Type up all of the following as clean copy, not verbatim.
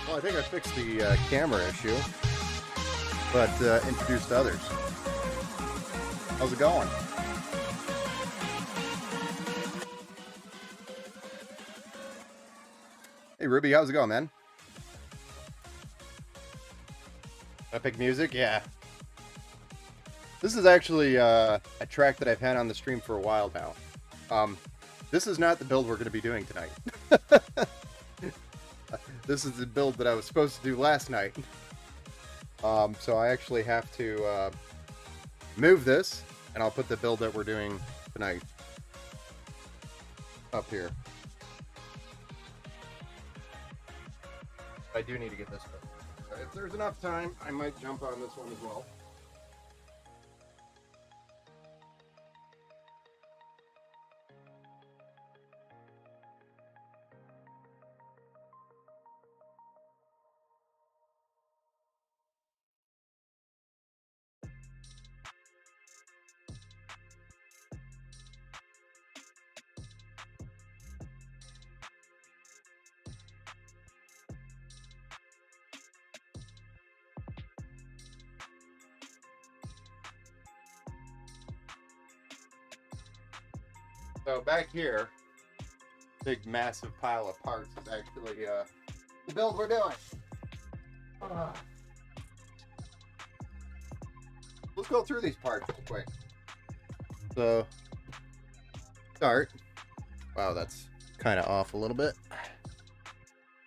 Well, I think I fixed the camera issue, but introduced others. How's it going? Hey, Ruby, how's it going, man? Epic music? Yeah. This is actually a track that I've had on the stream for a while now. This is not the build we're going to be doing tonight. This is the build that I was supposed to do last night. So I actually have to move this, and I'll put the build that we're doing tonight up here. I do need to get this built. If there's enough time, I might jump on this one as well. So back here, big massive pile of parts is actually the build we're doing. Let's go through these parts real quick. So, start. Wow, that's kind of off a little bit.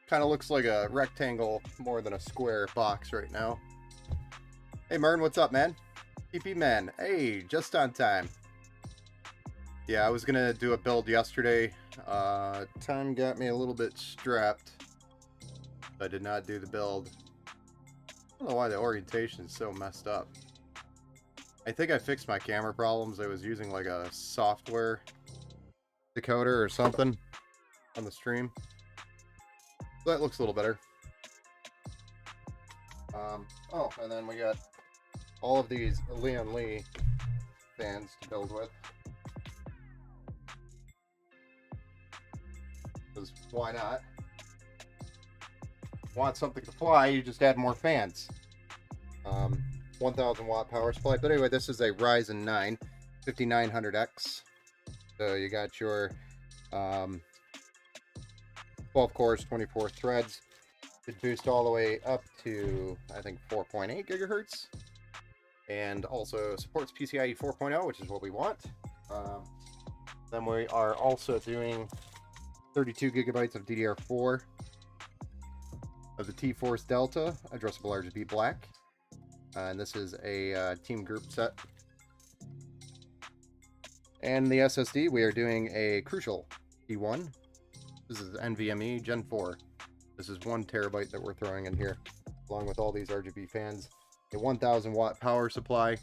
Kind of looks like a rectangle more than a square box right now. Hey, Mern, what's up, man? PP man. Hey, just on time. Yeah, I was gonna do a build yesterday. Time got me a little bit strapped. I did not do the build. I don't know why the orientation is so messed up. I think I fixed my camera problems. I was using like a software decoder or something on the stream. So that looks a little better. Oh, and then we got all of these Leon Lee fans to build with. Because why not? Want something to fly, you just add more fans. 1000 watt power supply. But anyway, this is a Ryzen 9 5900X. So you got your 12 cores, 24 threads. Could boost all the way up to, I think, 4.8 gigahertz. And also supports PCIe 4.0, which is what we want. Then we are also doing 32 gigabytes of DDR4 of the T-Force Delta, addressable RGB black. And this is a team group set. And the SSD, we are doing a Crucial T1. This is NVMe Gen 4. This is 1 terabyte that we're throwing in here, along with all these RGB fans. A 1000 watt power supply.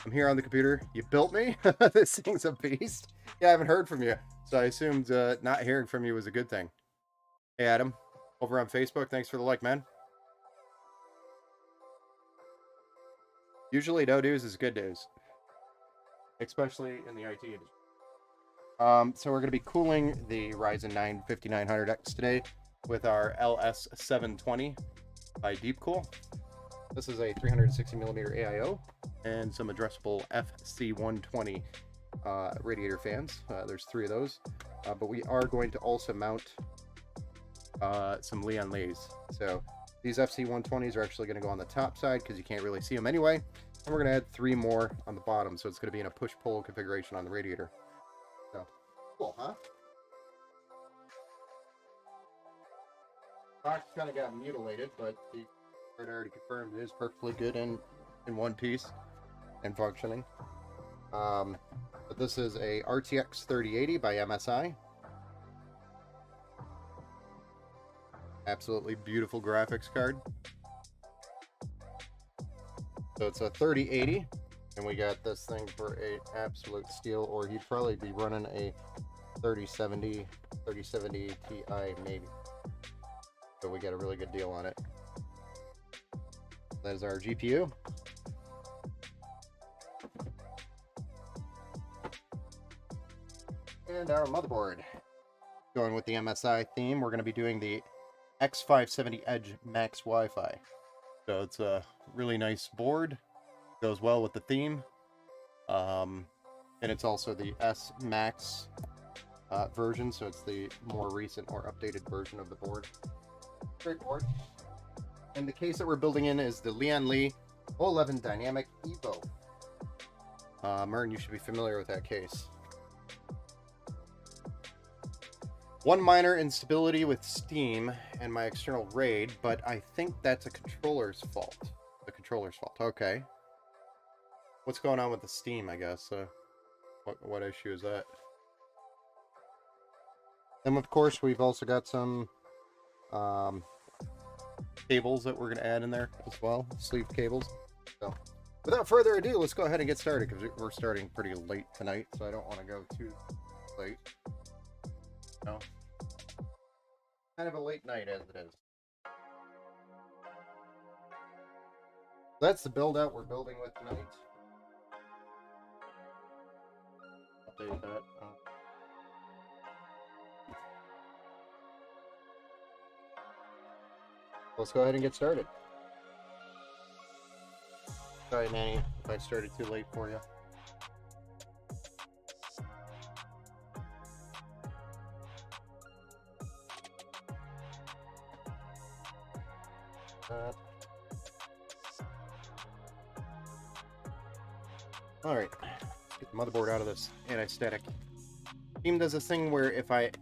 I'm here on the computer. You built me? This thing's a beast. Yeah, I haven't heard from you, so I assumed not hearing from you was a good thing. Hey, Adam, over on Facebook, thanks for the like, man. Usually no news is good news, especially in the IT industry. So we're going to be cooling the Ryzen 9 5900X today with our LS720 by Deepcool. This is a 360mm AIO and some addressable FC120 radiator fans. There's 3 of those, but we are going to also mount some Leon Lees. So these FC120s are actually going to go on the top side because you can't really see them anyway. And we're going to add 3 more on the bottom, so it's going to be in a push-pull configuration on the radiator. So, cool, huh? Box kind of got mutilated, but the card already confirmed it is perfectly good in one piece and functioning. But this is a RTX 3080 by MSI. Absolutely beautiful graphics card. So it's a 3080, and we got this thing for a absolute steal, or he'd probably be running a 3070 Ti maybe. So we got a really good deal on it. That is our GPU. And our motherboard. Going with the MSI theme, we're going to be doing the X570 Edge Max Wi-Fi. So it's a really nice board. Goes well with the theme. And it's also the S Max version, so it's the more recent or updated version of the board. Great board. And the case that we're building in is the Leon Lee 011 Dynamic Evo. Mern, you should be familiar with that case. One minor instability with Steam and my external RAID, but I think that's a controller's fault. The controller's fault. Okay. What's going on with the Steam, I guess? What issue is that? And of course, we've also got some cables that we're going to add in there as well. Sleeve cables. So, without further ado, let's go ahead and get started, because we're starting pretty late tonight, so I don't want to go too late. No. Kind of a late night as it is. That's the build out we're building with tonight. Update that. Let's go ahead and get started. Sorry, Manny, if I started too late for you. Alright, get the motherboard out of this anti-static. Steam does this thing where if an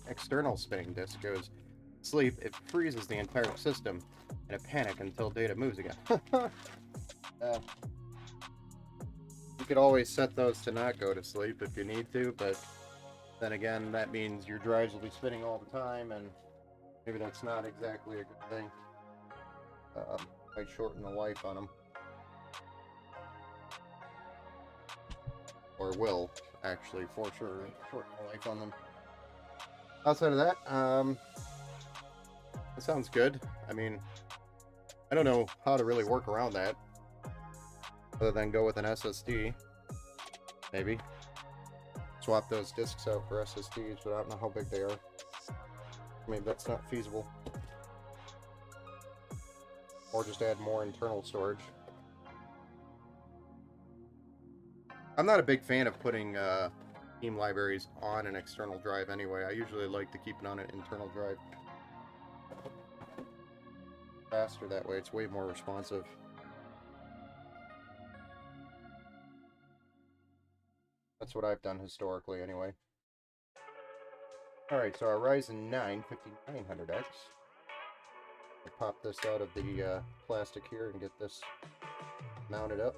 external spinning disk goes to sleep, it freezes the entire system in a panic until data moves again. You could always set those to not go to sleep if you need to, but then again, that means your drives will be spinning all the time, and maybe that's not exactly a good thing. Might shorten the life on them. Or will, actually, for sure, shorten the life on them. Outside of that, that sounds good. I mean, I don't know how to really work around that, other than go with an SSD, maybe. Swap those disks out for SSDs, but I don't know how big they are. Maybe that's not feasible. Or just add more internal storage. I'm not a big fan of putting theme libraries on an external drive anyway. I usually like to keep it on an internal drive. Faster that way, it's way more responsive. That's what I've done historically anyway. Alright, so our Ryzen 9 5900X. I pop this out of the plastic here and get this mounted up.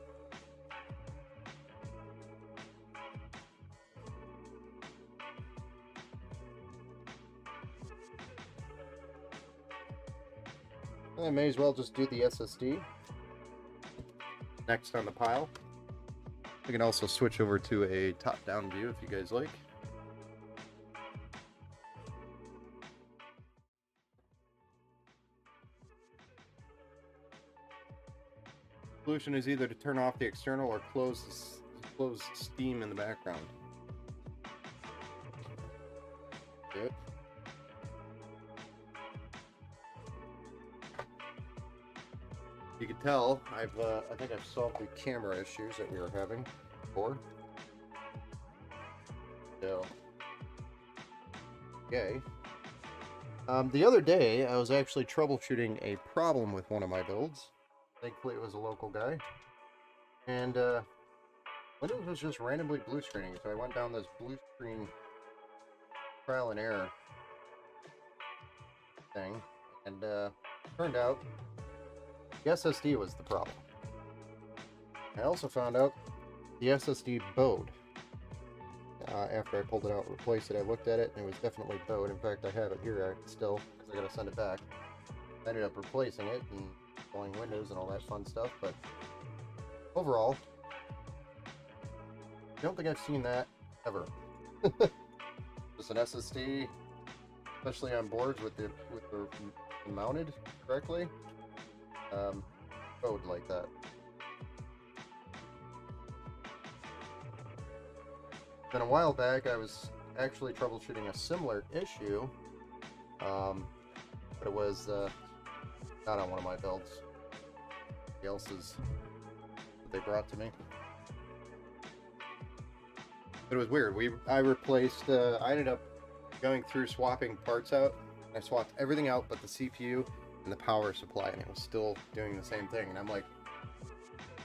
I may as well just do the SSD next on the pile. We can also switch over to a top-down view if you guys like. Solution is either to turn off the external or close steam in the background. Good. You can tell I think I've solved the camera issues that we were having before. So, okay. The other day I was actually troubleshooting a problem with one of my builds. Thankfully it was a local guy. And Windows was just randomly blue screening, so I went down this blue screen trial and error thing, and turned out the SSD was the problem. I also found out the SSD bowed. After I pulled it out and replaced it, I looked at it and it was definitely bowed. In fact, I have it here still because I gotta send it back. I ended up replacing it and installing Windows and all that fun stuff, but overall, I don't think I've seen that ever. Just an SSD, especially on boards with the mounted correctly, code like that. Then a while back, I was actually troubleshooting a similar issue, but it was not on one of my builds. Somebody else's that they brought to me. But it was weird. I replaced. I ended up going through swapping parts out. I swapped everything out but the CPU and the power supply, and it was still doing the same thing. And I'm like,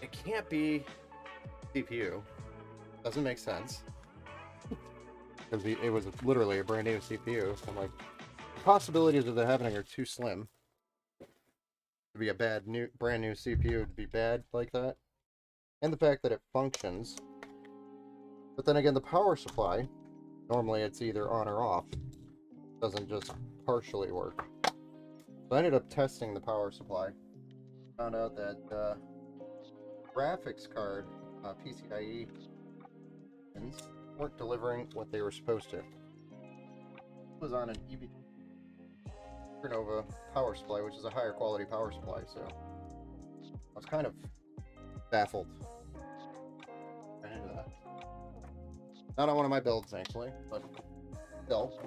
it can't be CPU. Doesn't make sense. Because it was literally a brand new CPU. So I'm like, the possibilities of that happening are too slim. To be a brand new CPU to be bad like that. And the fact that it functions. But then again, the power supply, normally it's either on or off. It doesn't just partially work. So I ended up testing the power supply. Found out that graphics card PCIe pins weren't delivering what they were supposed to. It was on an EB Supernova power supply, which is a higher quality power supply, so I was kind of baffled. Ran into that. Not on one of my builds, thankfully, but still.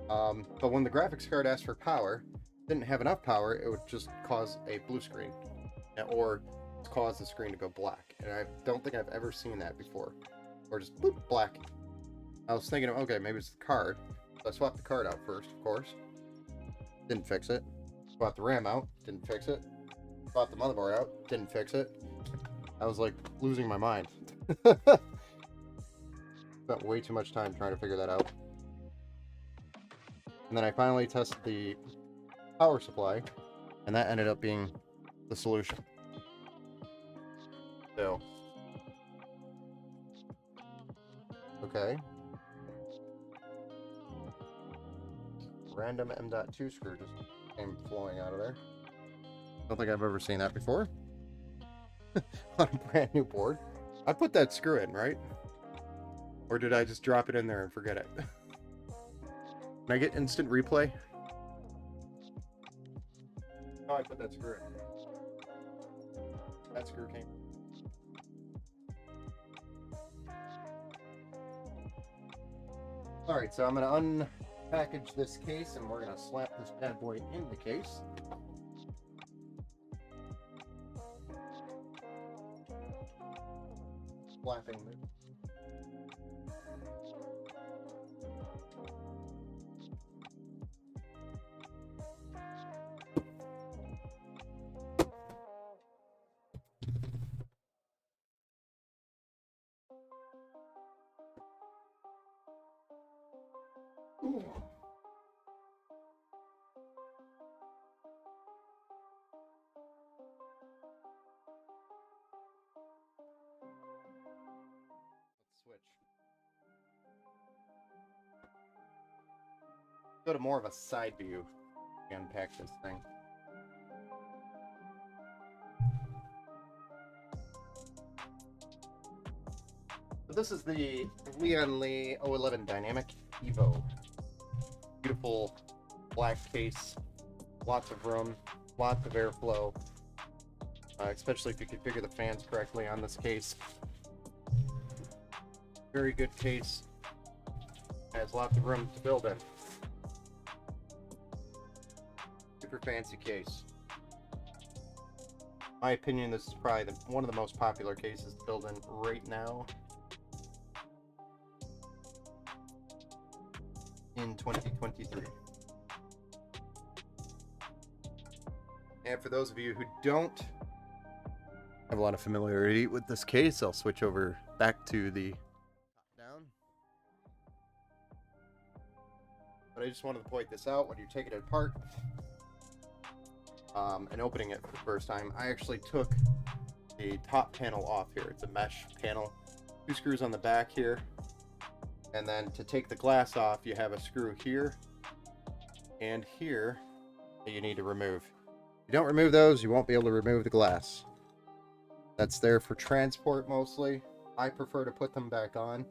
But when the graphics card asked for power, didn't have enough power, it would just cause a blue screen, or cause the screen to go black. And I don't think I've ever seen that before, or just bloop, black. I was thinking, okay, maybe it's the card. So I swapped the card out first, of course. Didn't fix it. Swapped the RAM out. Didn't fix it. brought the motherboard out, didn't fix it. I was like losing my mind. Spent way too much time trying to figure that out. And then I finally tested the power supply, and that ended up being the solution. So, okay. Random M.2 screw just came flowing out of there. Don't think I've ever seen that before. On a brand new board. I put that screw in, right? Or did I just drop it in there and forget it? Can I get instant replay? Oh, I put that screw in. That screw came. Alright, so I'm going to unpackage this case and we're going to slap this bad boy in the case. Slapping the switch. Go to more of a side view to unpack this thing. So this is the Leon Lee 011 Dynamic Evo. Beautiful black case, lots of room, lots of airflow, especially if you configure the fans correctly on this case. Very good case, has lots of room to build in. Super fancy case. In my opinion, this is probably one of the most popular cases to build in right now in 2023. And for those of you who don't have a lot of familiarity with this case, I'll switch over back to the top down. But I just wanted to point this out when you're taking it apart and opening it for the first time. I actually took the top panel off here. It's a mesh panel. 2 screws on the back here. And then to take the glass off, you have a screw here and here that you need to remove. If you don't remove those, you won't be able to remove the glass. That's there for transport mostly. I prefer to put them back on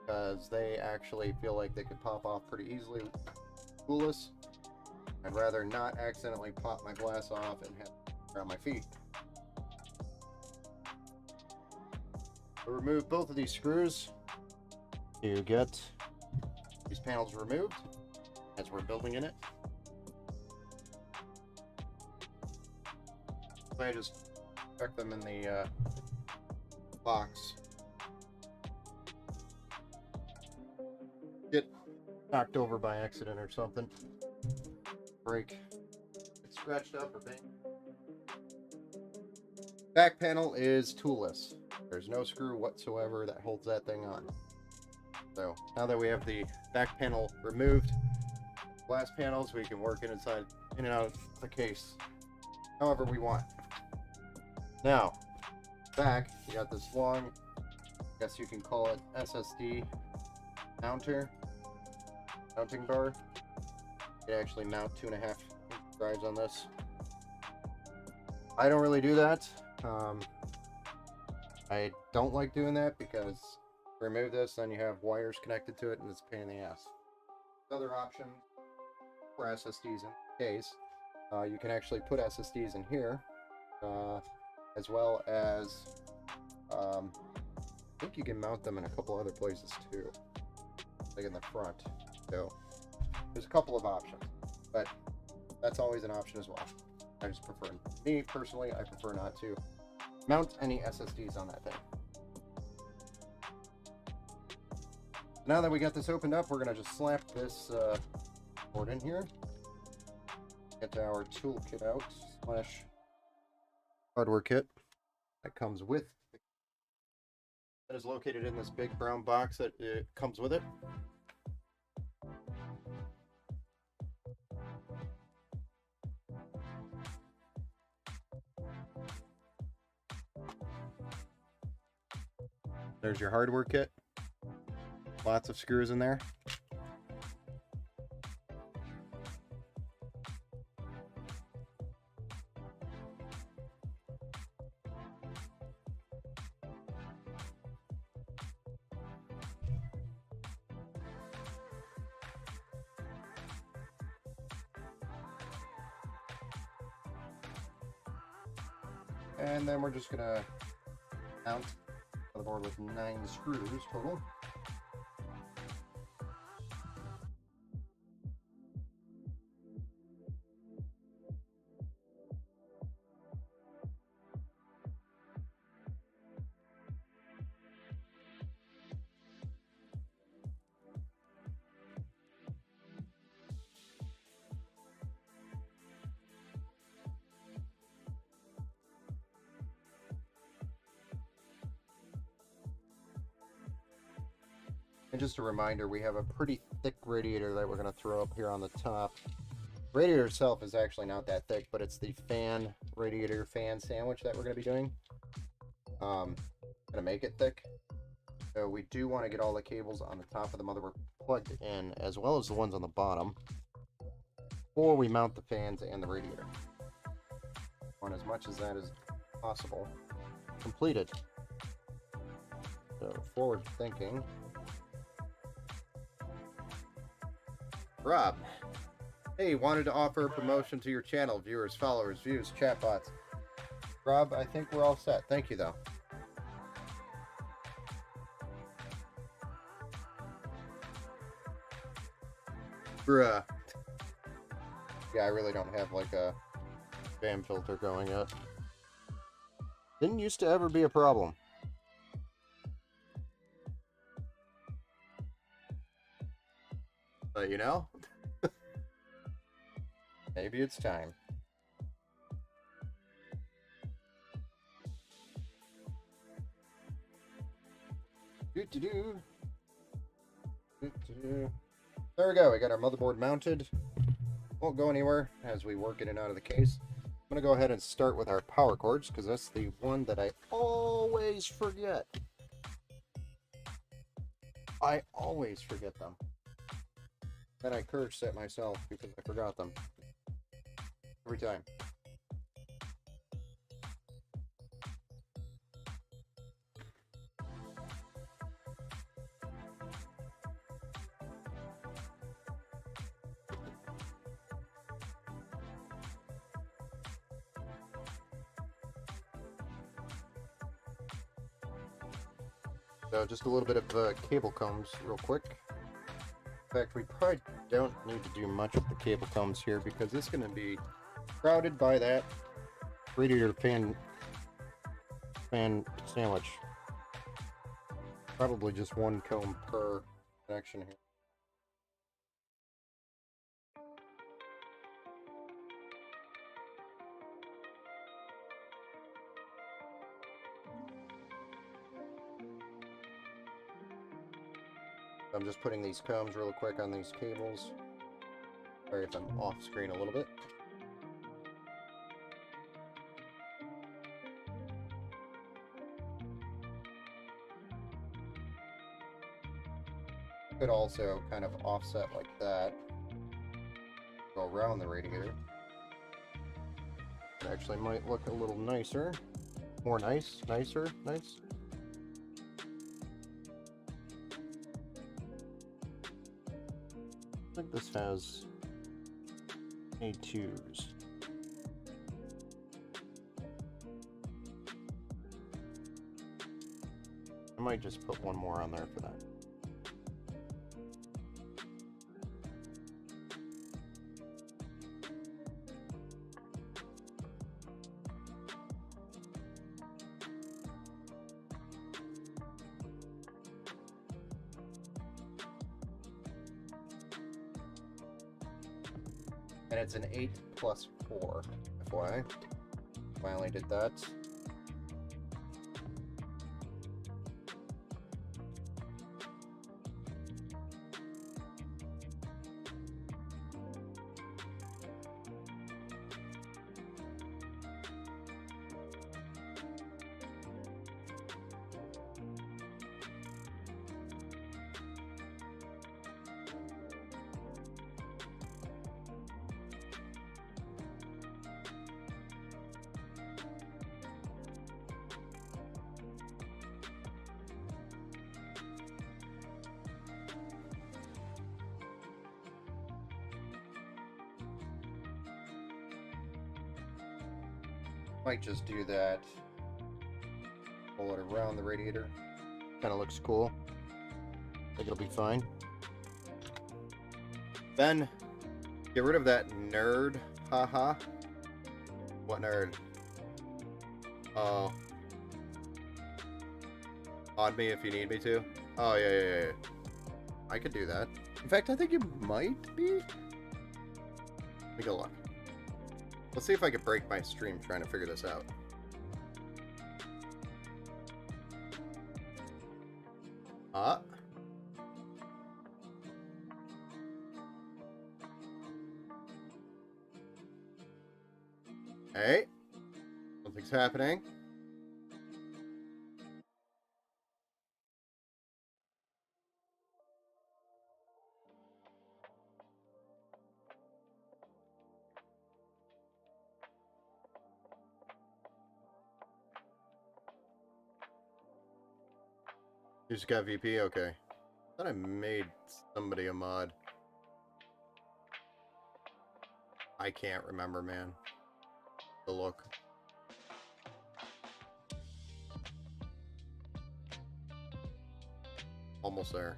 because they actually feel like they could pop off pretty easily. Toolless. I'd rather not accidentally pop my glass off and have it around my feet. So remove both of these screws. You get these panels removed as we're building in it. So I just stuck them in the box. Get knocked over by accident or something. Break. Get scratched up or bang. Back panel is toolless. There's no screw whatsoever that holds that thing on. So now that we have the back panel removed, glass panels, we can work in and out of the case however we want. Now, back, you got this long, I guess you can call it SSD mounting bar. You can actually mount 2.5 drives on this. I don't really do that. I don't like doing that because remove this, then you have wires connected to it, and it's a pain in the ass. Another option for SSDs in the case, you can actually put SSDs in here, as well as I think you can mount them in a couple other places too, like in the front. So there's a couple of options, but that's always an option as well. I just prefer, me personally, I prefer not to mount any SSDs on that thing. Now that we got this opened up, we're going to just slap this board in here. Get our toolkit out, slash hardware kit that comes with, that is located in this big brown box that it comes with it. There's your hardware kit. Lots of screws in there. And then we're just gonna mount the board with 9 screws total. And just a reminder, we have a pretty thick radiator that we're going to throw up here on the top. The radiator itself is actually not that thick, but it's the fan radiator fan sandwich that we're going to be doing. Going to make it thick. So we do want to get all the cables on the top of the motherboard plugged in, as well as the ones on the bottom, before we mount the fans and the radiator. Want as much as that is possible completed. So forward thinking. Rob, hey, wanted to offer a promotion to your channel, viewers, followers, views, chatbots. Rob, I think we're all set. Thank you, though. Bruh. Yeah, I really don't have like a fan filter going yet. Didn't used to ever be a problem. But you know, maybe it's time. There we go. We got our motherboard mounted. Won't go anywhere as we work in and out of the case. I'm going to go ahead and start with our power cords, because that's the one that I always forget. I always forget them. And I cursed at myself because I forgot them. Every time. So just a little bit of cable combs real quick. In fact, we probably don't need to do much with the cable combs here because it's going to be crowded by that radiator fan sandwich. Probably just one comb per connection here. I'm just putting these combs real quick on these cables. Sorry if I'm off screen a little bit. Could also kind of offset like that. Go around the radiator. It actually might look a little nicer. More nice, nicer, nice. I think this has A2s. I might just put one more on there for that. And it's an 8+4, FYI. Finally did that. Might just do that. Pull it around the radiator. Kind of looks cool. I think it'll be fine. Then, get rid of that nerd. Haha. What nerd? Oh. Mod me if you need me to. Oh, yeah. I could do that. In fact, I think you might be. Let me go look. Let's see if I can break my stream trying to figure this out. Hey. Something's happening. You just got VP? Okay. I thought I made somebody a mod. I can't remember, man. The look. Almost there.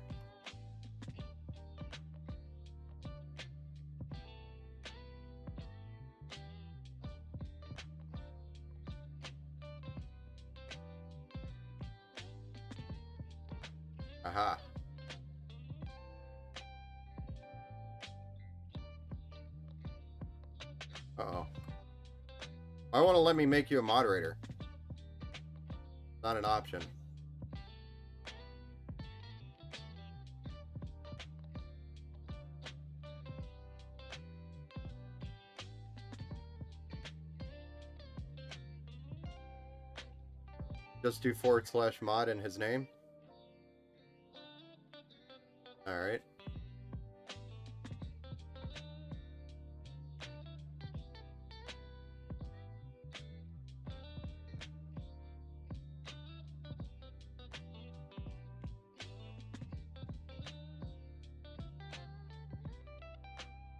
Aha. Uh-oh. I want to let me make you a moderator. Not an option. Just do /mod in his name. Alright.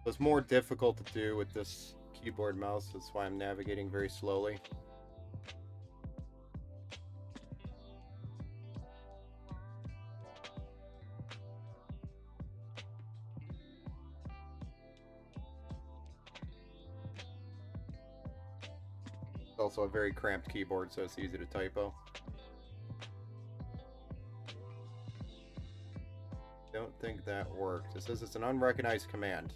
It's more difficult to do with this keyboard mouse. That's why I'm navigating very slowly. It's also a very cramped keyboard, so it's easy to typo. Don't think that worked. It says it's an unrecognized command.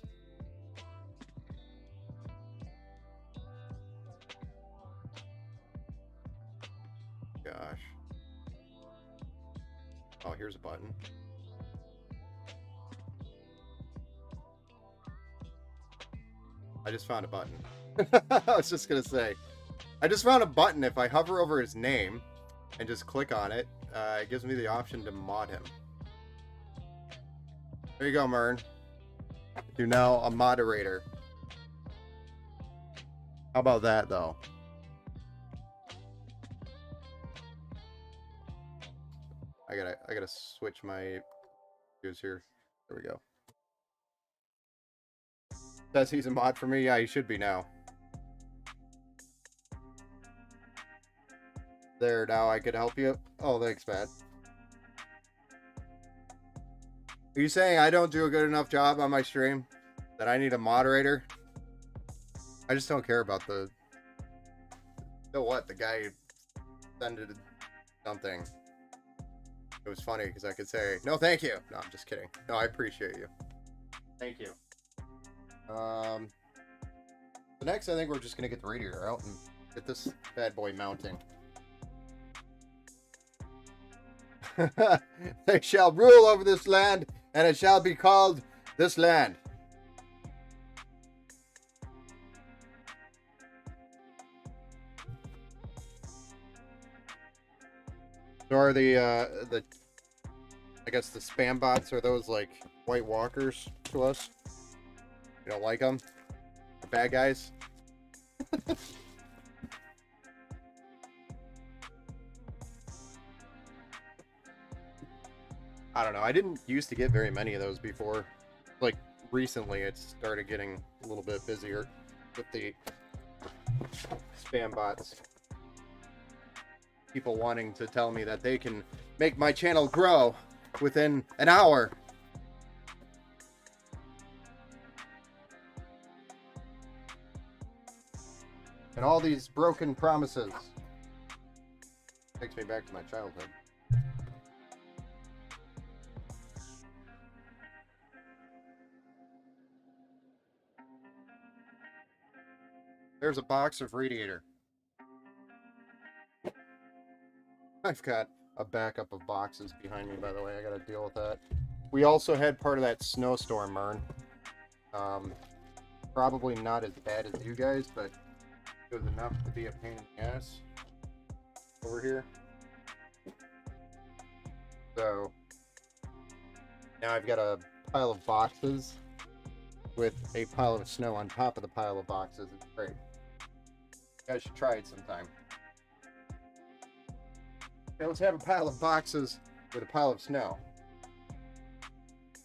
Gosh. Oh, here's a button. I just found a button. I was just gonna say, I just found a button. If I hover over his name and just click on it, it gives me the option to mod him. There you go, Mern. You're now a moderator. How about that, though? I gotta switch my views here. There we go. Says he's a mod for me. Yeah, he should be now. There, now I could help you. Oh, thanks, man. Are you saying I don't do a good enough job on my stream? That I need a moderator? I just don't care about the... You know what? The guy sent something. It was funny because I could say, no, thank you. No, I'm just kidding. No, I appreciate you. Thank you. So next, I think we're just going to get the radiator out and Get this bad boy mounting. They shall rule over this land, and it shall be called this land. So are the I guess the spam bots, are those like White Walkers to us? You don't like them? They're bad guys? I don't know. I didn't used to get very many of those before. Like, recently it started getting a little bit busier with the spam bots. People wanting to tell me that they can make my channel grow within an hour. And all these broken promises. Takes me back to my childhood. There's a box of radiator. I've got a backup of boxes behind me, by the way. I gotta deal with that. We also had part of that snowstorm, Mern. Probably not as bad as you guys, but it was enough to be a pain in the ass over here. So now I've got a pile of boxes with a pile of snow on top of the pile of boxes. It's great. You guys should try it sometime. Okay, let's have a pile of boxes with a pile of snow.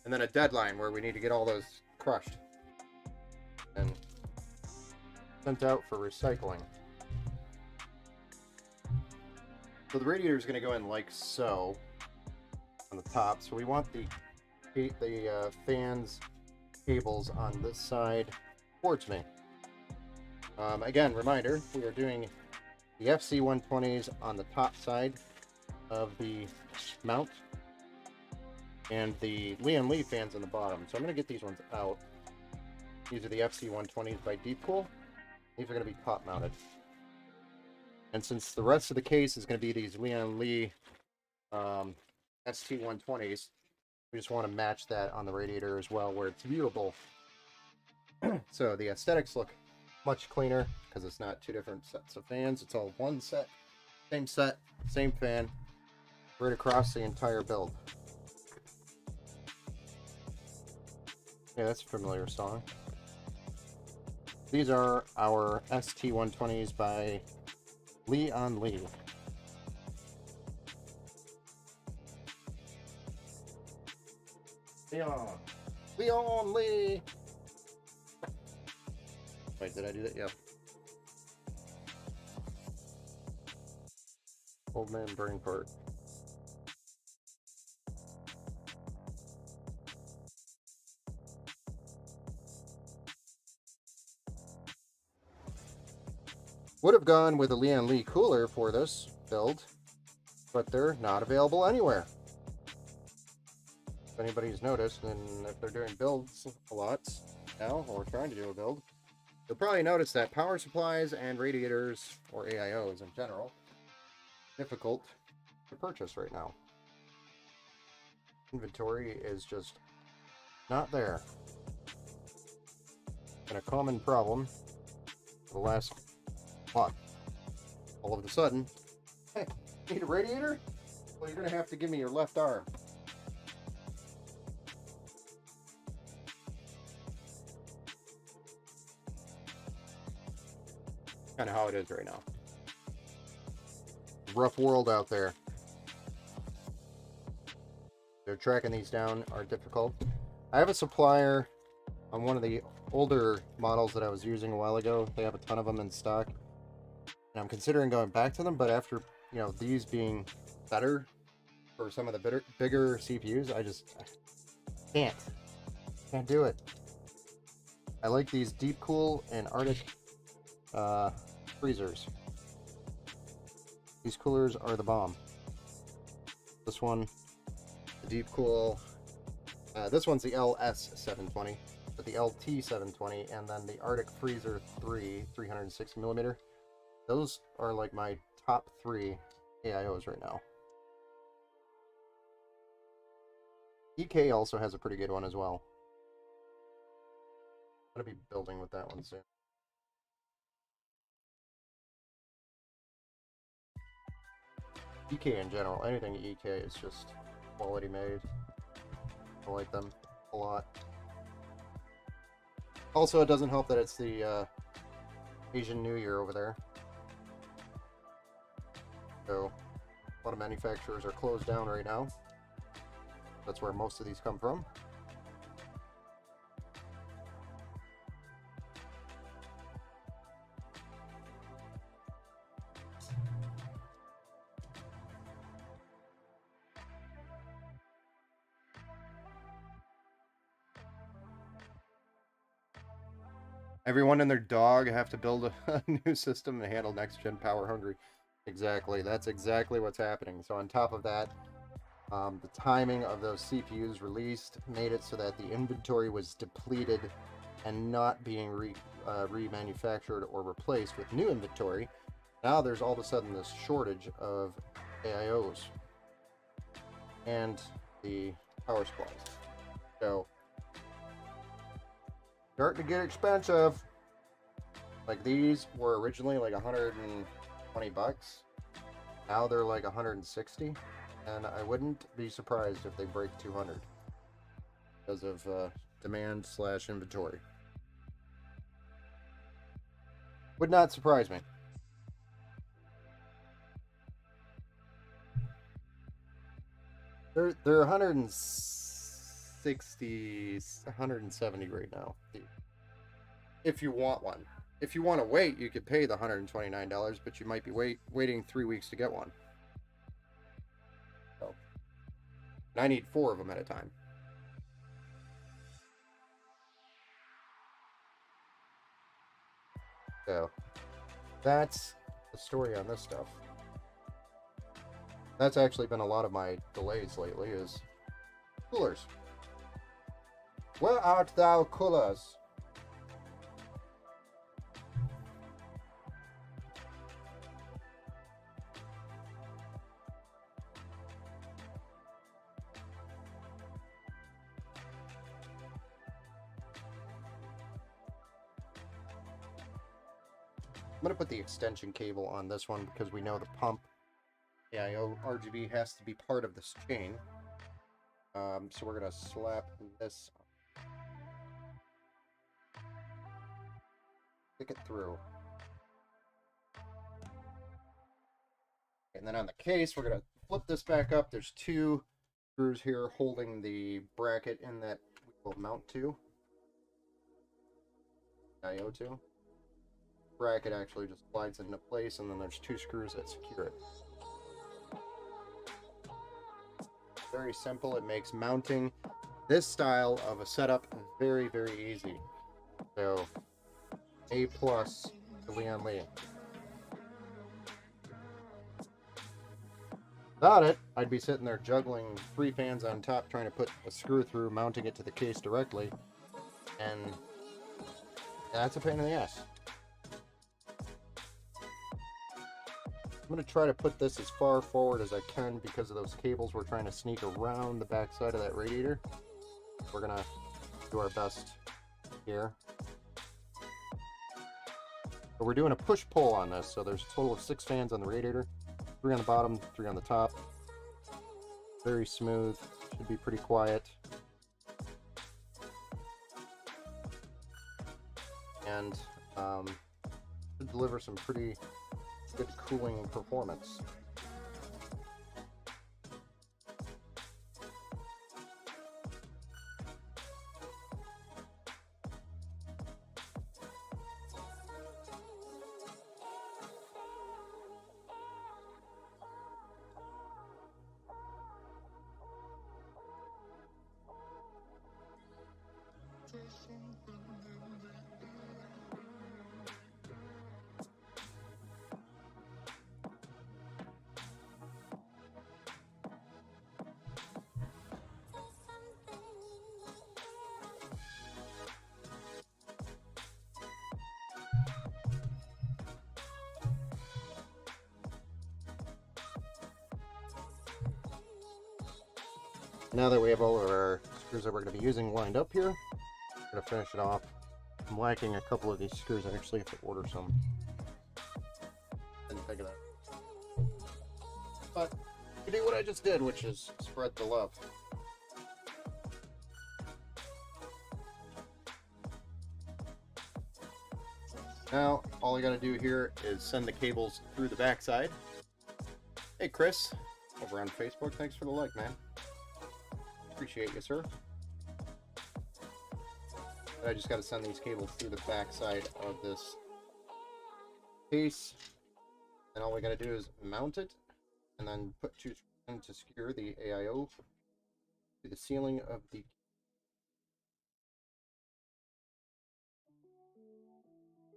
And then a deadline where we need to get all those crushed and sent out for recycling. So the radiator is going to go in like so on the top. So we want the fans cables on this side towards me. Again, reminder, we are doing the FC120s on the top side of the mount and the Lian Li fans on the bottom. So I'm going to get these ones out. These are the FC120s by Deepcool. These are going to be top mounted. And since the rest of the case is going to be these Lian Li ST120s, we just want to match that on the radiator as well where it's viewable. So the aesthetics look much cleaner because it's not two different sets of fans. It's all one set, same fan, right across the entire build. Yeah, that's a familiar song. These are our ST120s by Lian Li. Lian Li. Wait, did I do that? Yeah. Old man brain fart. Would have gone with a Lian Li cooler for this build, but they're not available anywhere. If anybody's noticed, and if they're doing builds a lot now, or trying to do a build, you'll probably notice that power supplies and radiators, or AIOs in general, difficult to purchase right now. Inventory is just not there. And a common problem for the last month. All of a sudden, hey, need a radiator? Well, you're gonna have to give me your left arm. Kind of how it is right now. Rough world out there. They're tracking these down are difficult. I have a supplier on one of the older models that I was using a while ago. They have a ton of them in stock, and I'm considering going back to them. But after, you know, these being better for some of the bigger CPUs, I just can't do it. I like these Deepcool and Arctic freezers. These coolers are the bomb. This one, the Deepcool, this one's the LS720, but the LT720, and then the Arctic Freezer 360mm. Those are like my top 3 AIOs right now. EK also has a pretty good one as well. I'm going to be building with that one soon. EK in general, anything EK is just quality made. I like them a lot. Also, it doesn't help that it's the Asian New Year over there. So, a lot of manufacturers are closed down right now. That's where most of these come from. Everyone and their dog have to build a new system to handle next-gen power hungry. Exactly. That's exactly what's happening. So on top of that, the timing of those CPUs released made it so that the inventory was depleted and not being remanufactured or replaced with new inventory. Now there's all of a sudden this shortage of AIOs and the power supplies. So starting to get expensive. Like these were originally like 120 bucks. Now they're like 160, and I wouldn't be surprised if they break 200 because of demand / inventory. Would not surprise me. They're 160, 170 right now. If you want one. If you want to wait, you could pay the $129, but you might be waiting 3 weeks to get one. So, and I need 4 of them at a time. So, that's the story on this stuff. That's actually been a lot of my delays lately, is coolers. Where art thou, coolers? I'm going to put the extension cable on this one because we know the pump AIO RGB has to be part of this chain. So we're going to slap this on. Stick it through. And then on the case, we're going to flip this back up. There's 2 screws here holding the bracket in that we will mount to. AIO to. Bracket actually just slides into place, and then there's 2 screws that secure it. Very simple. It makes mounting this style of a setup very, very easy. So, A+ to Leon Lee. Without it, I'd be sitting there juggling 3 fans on top, trying to put a screw through, mounting it to the case directly, and that's a pain in the ass. I'm going to try to put this as far forward as I can because of those cables we're trying to sneak around the back side of that radiator. We're going to do our best here. But we're doing a push-pull on this, so there's a total of 6 fans on the radiator. 3 on the bottom, 3 on the top. Very smooth, should be pretty quiet. And should deliver some pretty good cooling performance. Now that we have all of our screws that we're going to be using lined up here, we're going to finish it off. I'm lacking a couple of these screws. I actually have to order some. Didn't think of that. But you do what I just did, which is spread the love. Now, all I gotta do here is send the cables through the backside. Hey Chris, over on Facebook, thanks for the like, man. Appreciate you, sir. But I just gotta send these cables through the backside of this case. And all we gotta do is mount it, and then put two screws to secure the AIO to the ceiling of the.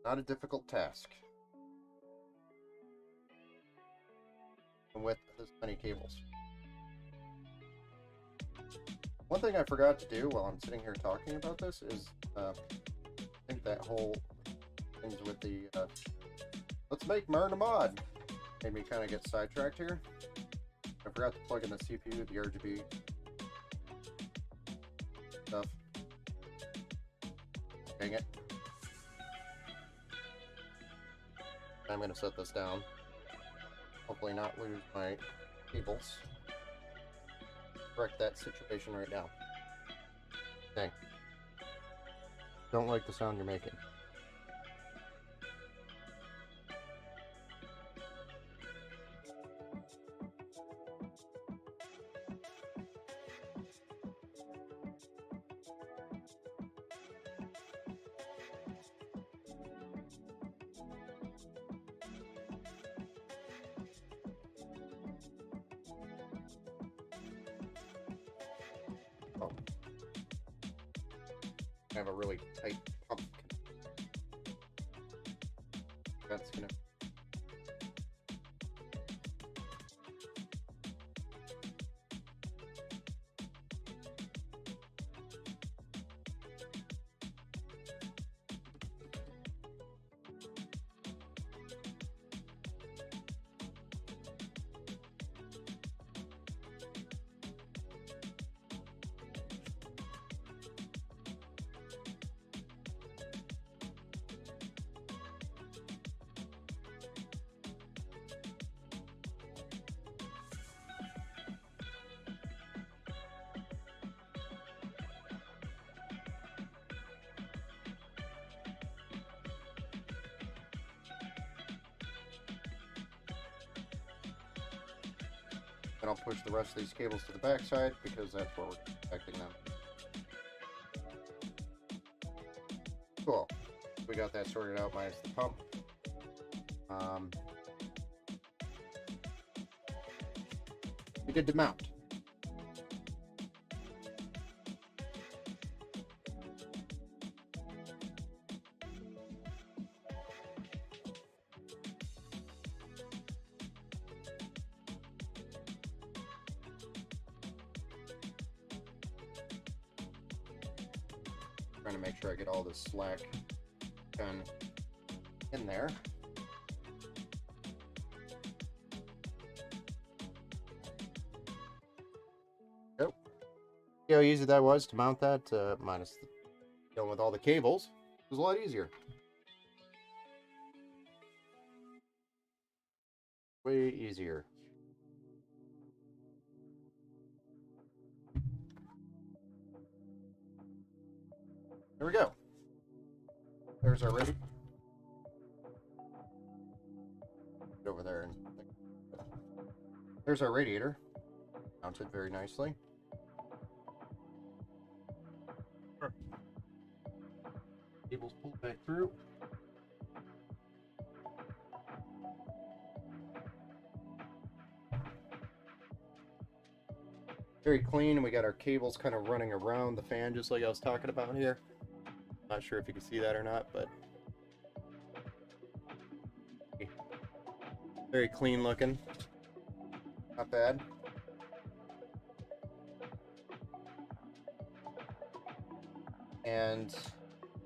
Not a difficult task. And with this many cables. One thing I forgot to do while I'm sitting here talking about this is, I think that whole things with the, let's make Mern a mod, made me kind of get sidetracked here. I forgot to plug in the CPU, the RGB stuff. Dang it. I'm going to set this down. Hopefully not lose my cables. Correct that situation right now. Dang. Don't like the sound you're making. Oh. I have a really tight pump. That's gonna. Then I'll push the rest of these cables to the backside because that's where we're connecting them. Cool. We got that sorted out minus the pump. We did the mount. Trying to make sure I get all this slack done in there. Yep. See how easy that was to mount that, minus dealing with all the cables. It was a lot easier. Way easier. There we go. There's our radiator. Get over there and there's our radiator. Mounted very nicely. Cables pulled back through. Very clean, and we got our cables kind of running around the fan just like I was talking about here. Not sure if you can see that or not, but very clean looking. Not bad. And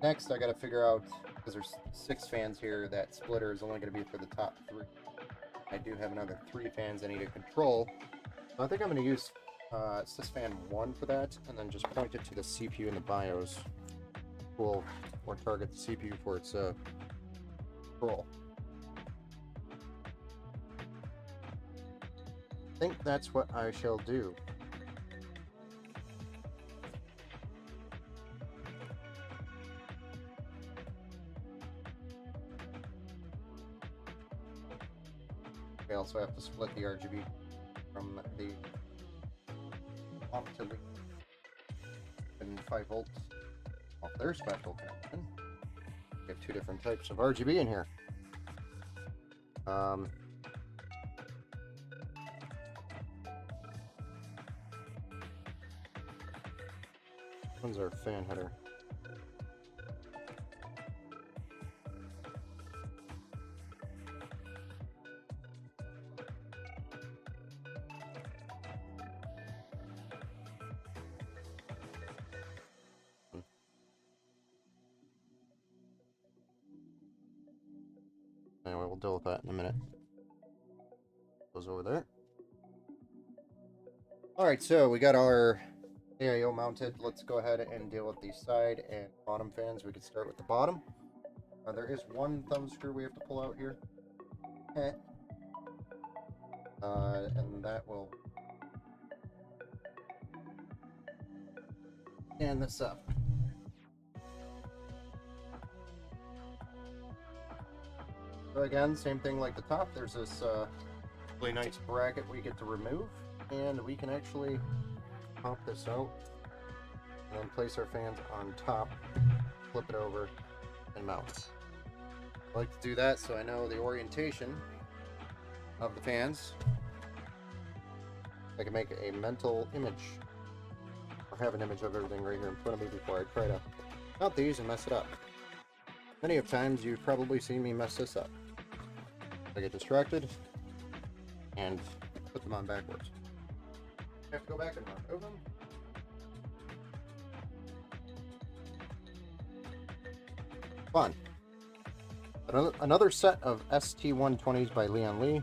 next I got to figure out, because there's 6 fans here, that splitter is only going to be for the top 3. I do have another 3 fans I need to control. So I think I'm going to use sys fan 1 for that, and then just point it to the CPU in the BIOS. Will or target the CPU for its control. I think that's what I shall do. I also have to split the RGB from the off to the 5 volts off their special connection. We have 2 different types of RGB in here. One's our fan header. Anyway, we'll deal with that in a minute. Goes over there. Alright, so we got our AIO mounted. Let's go ahead and deal with the side and bottom fans. We can start with the bottom. There is one thumb screw we have to pull out here. And that will stand this up. So again, same thing like the top. There's this really nice bracket we get to remove, and we can actually pop this out and then place our fans on top, flip it over, and mount. I like to do that so I know the orientation of the fans. I can make a mental image, or have an image of everything right here in front of me before I try to mount these and mess it up. Many of times you've probably seen me mess this up. I get distracted and put them on backwards. I have to go back and remove them. Fun. Another set of ST120s by Leon Lee.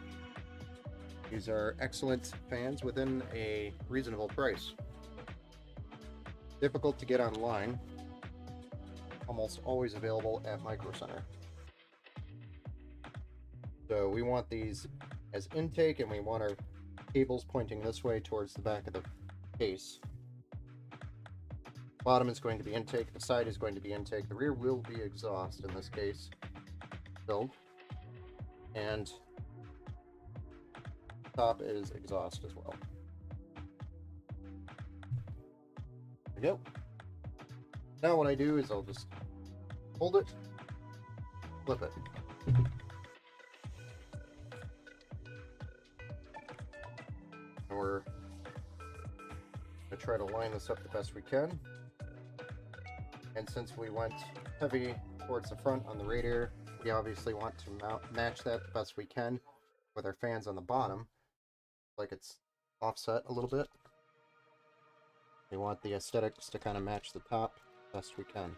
These are excellent fans within a reasonable price. Difficult to get online. Almost always available at Micro Center. So we want these as intake, and we want our cables pointing this way towards the back of the case. Bottom is going to be intake, the side is going to be intake, the rear will be exhaust in this case, filled, and top is exhaust as well. There we go. Now what I do is I'll just hold it, flip it. And we're going to try to line this up the best we can. And since we went heavy towards the front on the radiator, we obviously want to match that the best we can with our fans on the bottom, like it's offset a little bit. We want the aesthetics to kind of match the top best we can.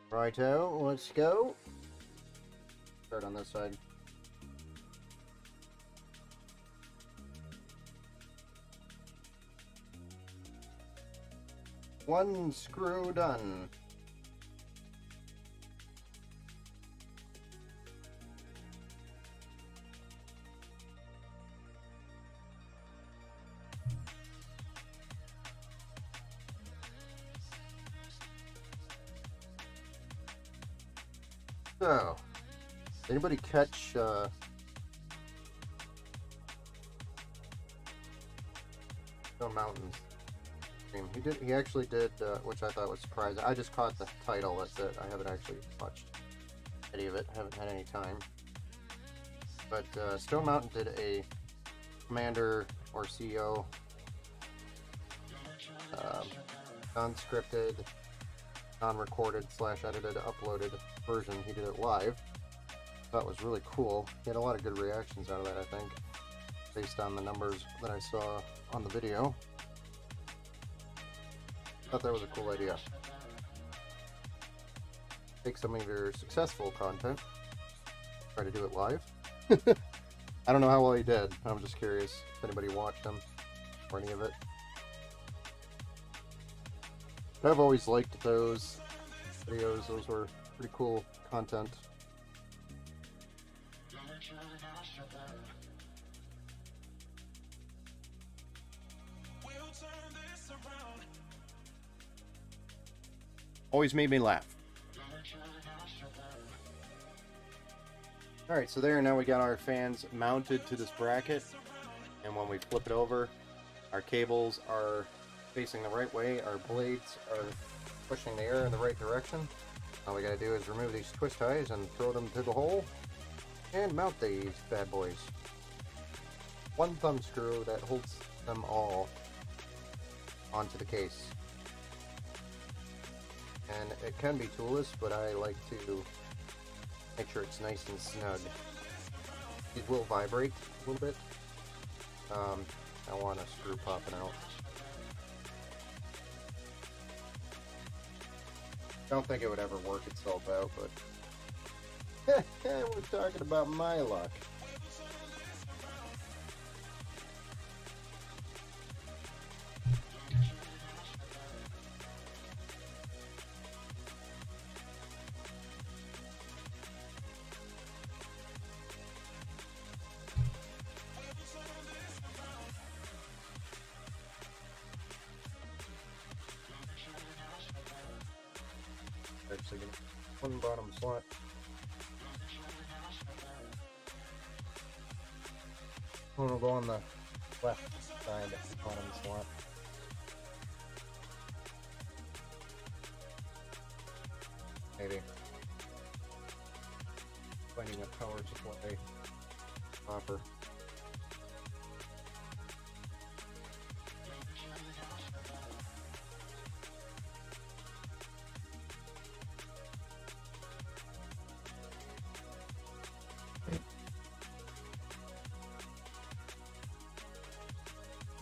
Righto, let's go. Start on this side. One screw done. So, anybody catch Stone Mountain's stream? He actually did, which I thought was surprising. I just caught the title, that's it. I haven't actually watched any of it, haven't had any time. But Stone Mountain did a commander or CEO non-scripted, non-recorded / edited, uploaded version. He did it live. That was really cool. He had a lot of good reactions out of that, I think. based on the numbers that I saw on the video. Thought that was a cool idea. Take some of your successful content, try to do it live. I don't know how well he did. I'm just curious if anybody watched him or any of it. But I've always liked those videos. Those were pretty cool content. Always made me laugh. Alright, so there, now we got our fans mounted to this bracket, and when we flip it over, our cables are facing the right way, our blades are pushing the air in the right direction. All we gotta do is remove these twist ties and throw them to the hole, and mount these bad boys. One thumb screw that holds them all onto the case. And it can be toolless, but I like to make sure it's nice and snug. These will vibrate a little bit. I want a screw popping out. Don't think it would ever work itself out, but we're talking about my luck. Actually, one bottom slot. One will go on the left side of the bottom slot. Maybe. Finding a power supply copper.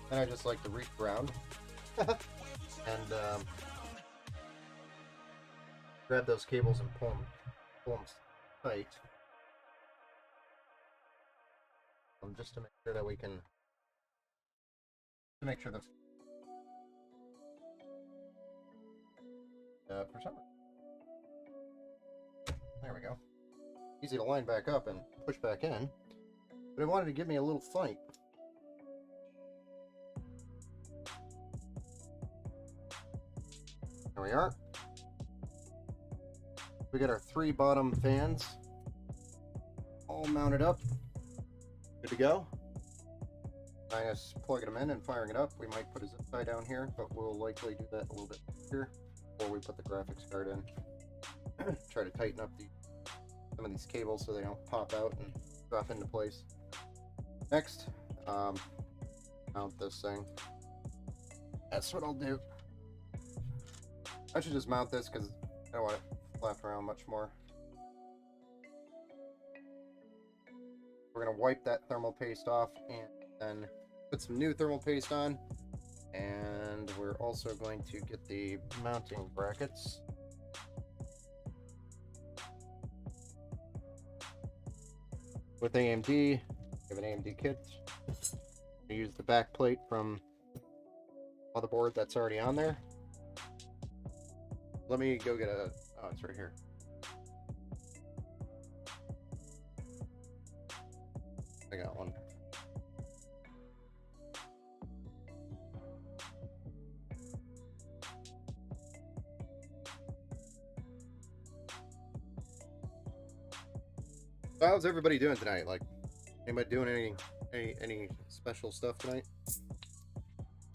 And I just like to reach around and grab those cables and pull them tight, just to make sure that we can make sure that for some reason, there we go. Easy to line back up and push back in, but it wanted to give me a little fight. There we are. We got our 3 bottom fans all mounted up. Good to go. Minus plugging them in and firing it up. We might put a zip tie down here, but we'll likely do that a little bit here before we put the graphics card in. Try to tighten up some of these cables so they don't pop out and drop into place. Next, mount this thing. That's what I'll do. I should just mount this because I don't want it flapped around much more. We're going to wipe that thermal paste off and then put some new thermal paste on. And we're also going to get the mounting brackets. With AMD, we have an AMD kit. We use the back plate from motherboard that's already on there. Let me go get a... Oh, it's right here. I got one. So how's everybody doing tonight? Like, anybody doing any special stuff tonight?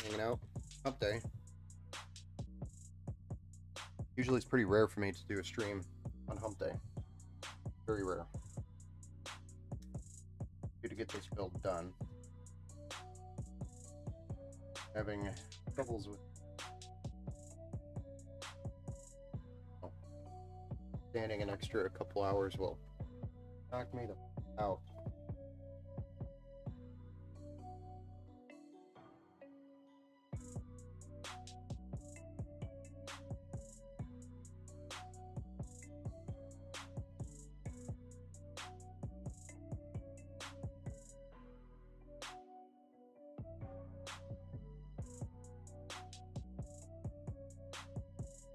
Hanging out? Hump day. Usually it's pretty rare for me to do a stream on hump day. Very rare. To get this build done. Having troubles with standing an extra couple hours will knock me the out.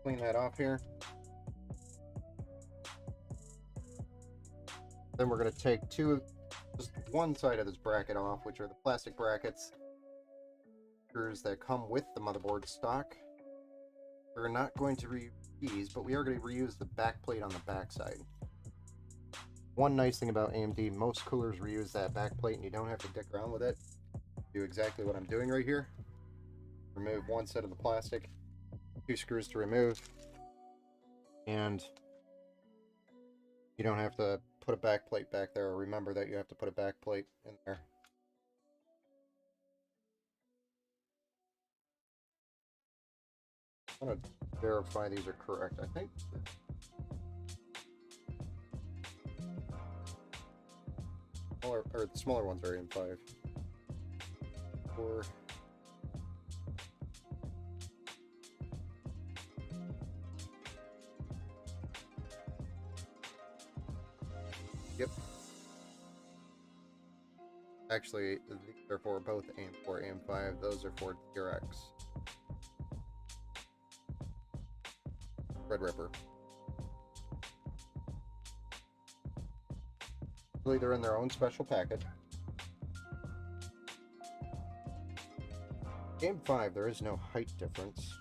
clean that off here. Then we're going to take just one side of this bracket off, which are the plastic brackets, screws that come with the motherboard stock. We're not going to reuse these, but we are going to reuse the back plate on the back side. One nice thing about AMD, most coolers reuse that back plate and you don't have to dick around with it. Do exactly what I'm doing right here. Remove one set of the plastic, 2 screws to remove, and you don't have to put a back plate back there, or remember that you have to put a back plate in there. I'm going to verify these are correct, I think. The smaller ones are AM5. 4. Yep. Actually, these are for both AM4 and AM5. Those are for DRX. Red Ripper. Really, they're in their own special packet. AM5, there is no height difference,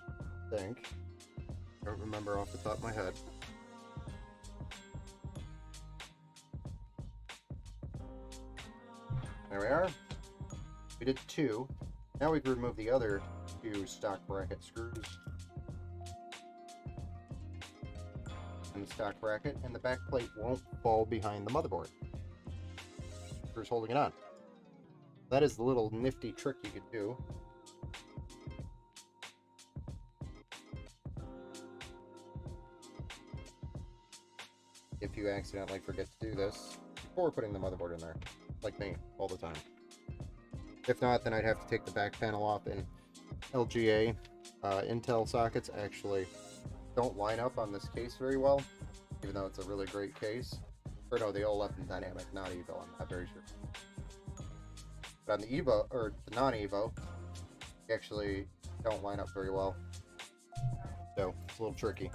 I think. I don't remember off the top of my head. There we are. We did 2. Now we can remove the other 2 stock bracket screws. And the stock bracket, and the back plate won't fall behind the motherboard. Screws holding it on. That is the little nifty trick you could do. If you accidentally forget to do this before putting the motherboard in there, like me, all the time. If not, then I'd have to take the back panel off, and LGA Intel sockets actually don't line up on this case very well, even though it's a really great case. Or no, the OLED and Dynamic, not Evo, I'm not very sure. But on the Evo, or the non-Evo, they actually don't line up very well. So, it's a little tricky.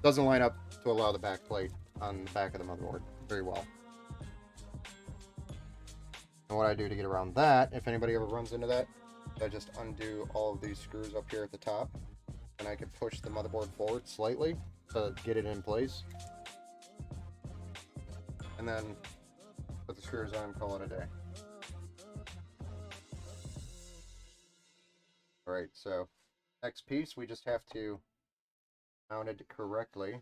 Doesn't line up to allow the back plate on the back of the motherboard very well. And what I do to get around that, if anybody ever runs into that, I just undo all of these screws up here at the top, and I can push the motherboard forward slightly to get it in place. And then put the screws on and call it a day. Alright, so next piece, we just have to mount it correctly.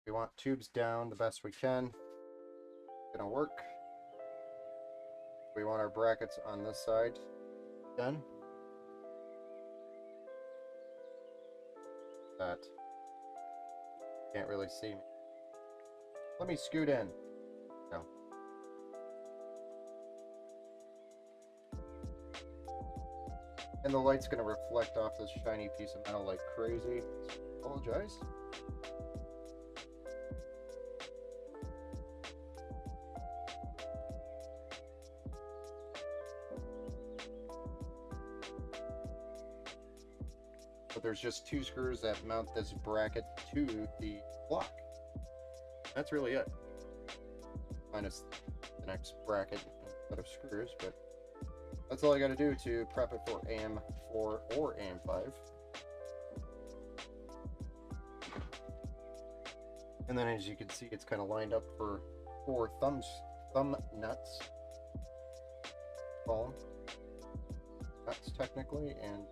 We want tubes down the best we can. It's gonna work. We want our brackets on this side done. That can't really see me. Let me scoot in. No. And the light's gonna reflect off this shiny piece of metal like crazy. Apologize. But there's just 2 screws that mount this bracket to the block. That's really it. Minus the next bracket set of screws, but that's all I gotta do to prep it for AM4 or AM5. And then as you can see, it's kind of lined up for 4 thumb nuts. Call them nuts technically, and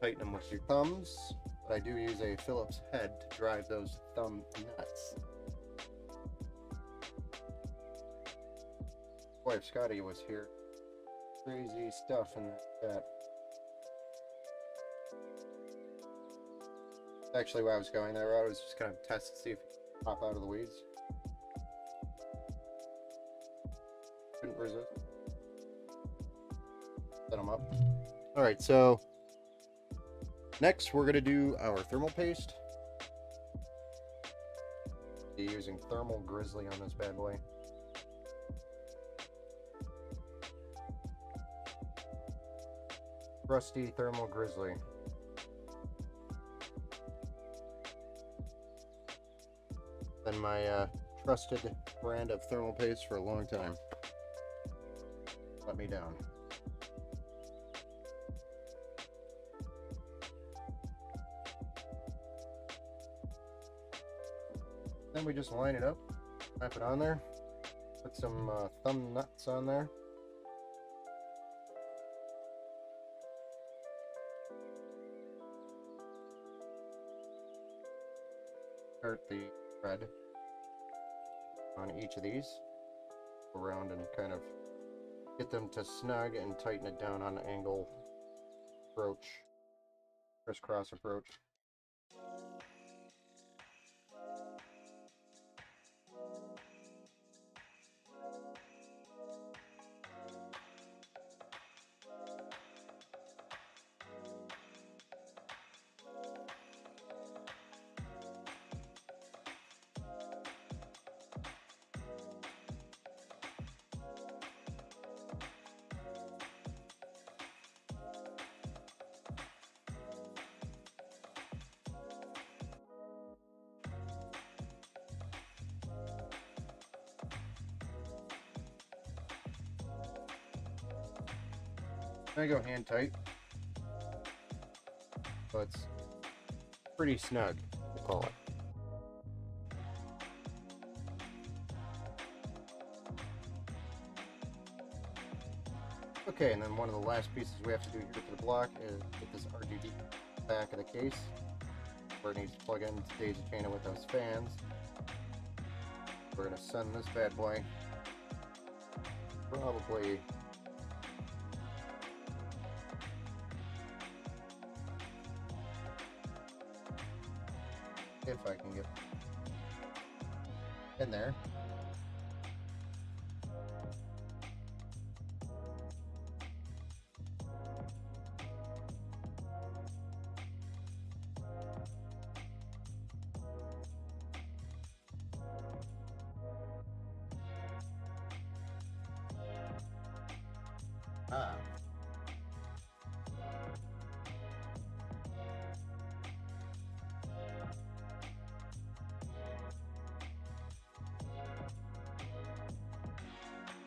tighten them with your thumbs. But I do use a Phillips head to drive those thumb nuts. Wife Scotty was here. Crazy stuff in that. Actually, while I was going there, I was just kind of test to see if it could pop out of the weeds. Couldn't resist. Set them up. Alright, so next we're going to do our thermal paste. Be using Thermal Grizzly on this bad boy. Rusty Thermal Grizzly. my trusted brand of thermal paste for a long time. Let me down. Then we just line it up, wrap it on there, put some thumb nuts on there. Start the thread on each of these, go around and kind of get them to snug and tighten it down on an angle approach, crisscross approach. I go hand tight, so it's pretty snug, we'll call it. Okay, and then one of the last pieces we have to do here for the block is get this RGB back of the case, where it needs to plug into daisy chain it with those fans. We're going to send this bad boy probably if I can get in there. Ah.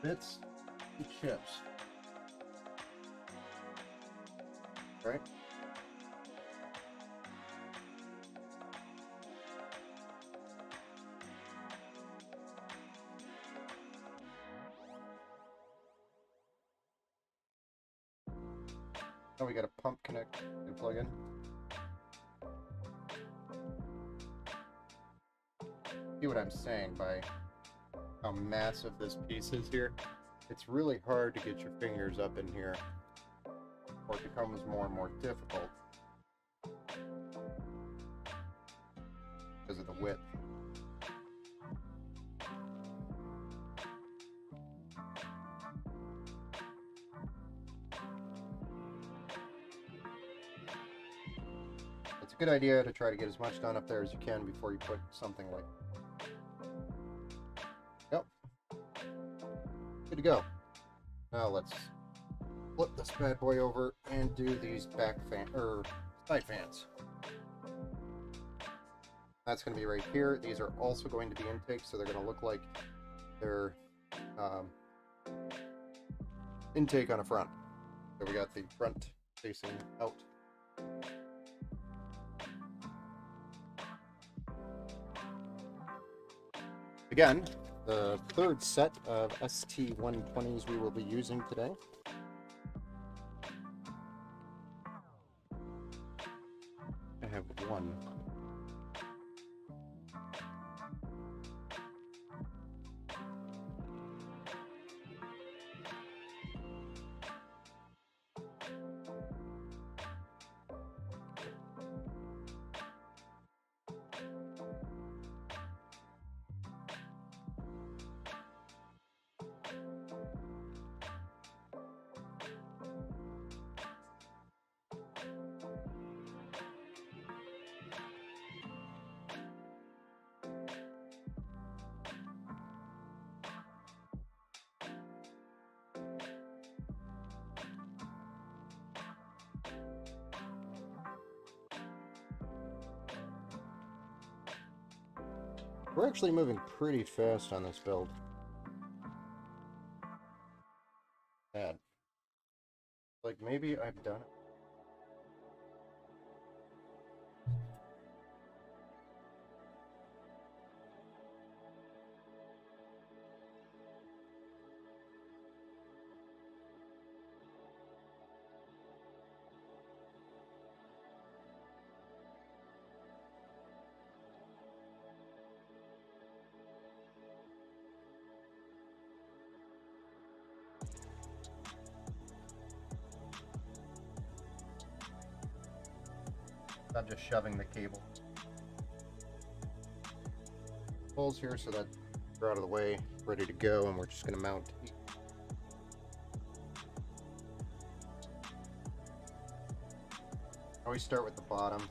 Bits and chips. Right? Now we got a pump connect and plug in. See what I'm saying by how massive this piece is here? It's really hard to get your fingers up in here, or it becomes more and more difficult because of the width. It's a good idea to try to get as much done up there as you can before you put something like. Yep. Good to go. Now let's flip this bad boy over and do these back fan or side fans. That's going to be right here. These are also going to be intakes, so they're going to look like they're intake on a front. So we got the front facing out. Again, the third set of ST120s we will be using today. I have one. We're actually moving pretty fast on this build. Bad. Like, maybe I've done it. I'm just shoving the cable holes here so that they're out of the way, ready to go, and we're just going to mount. I always start with the bottom.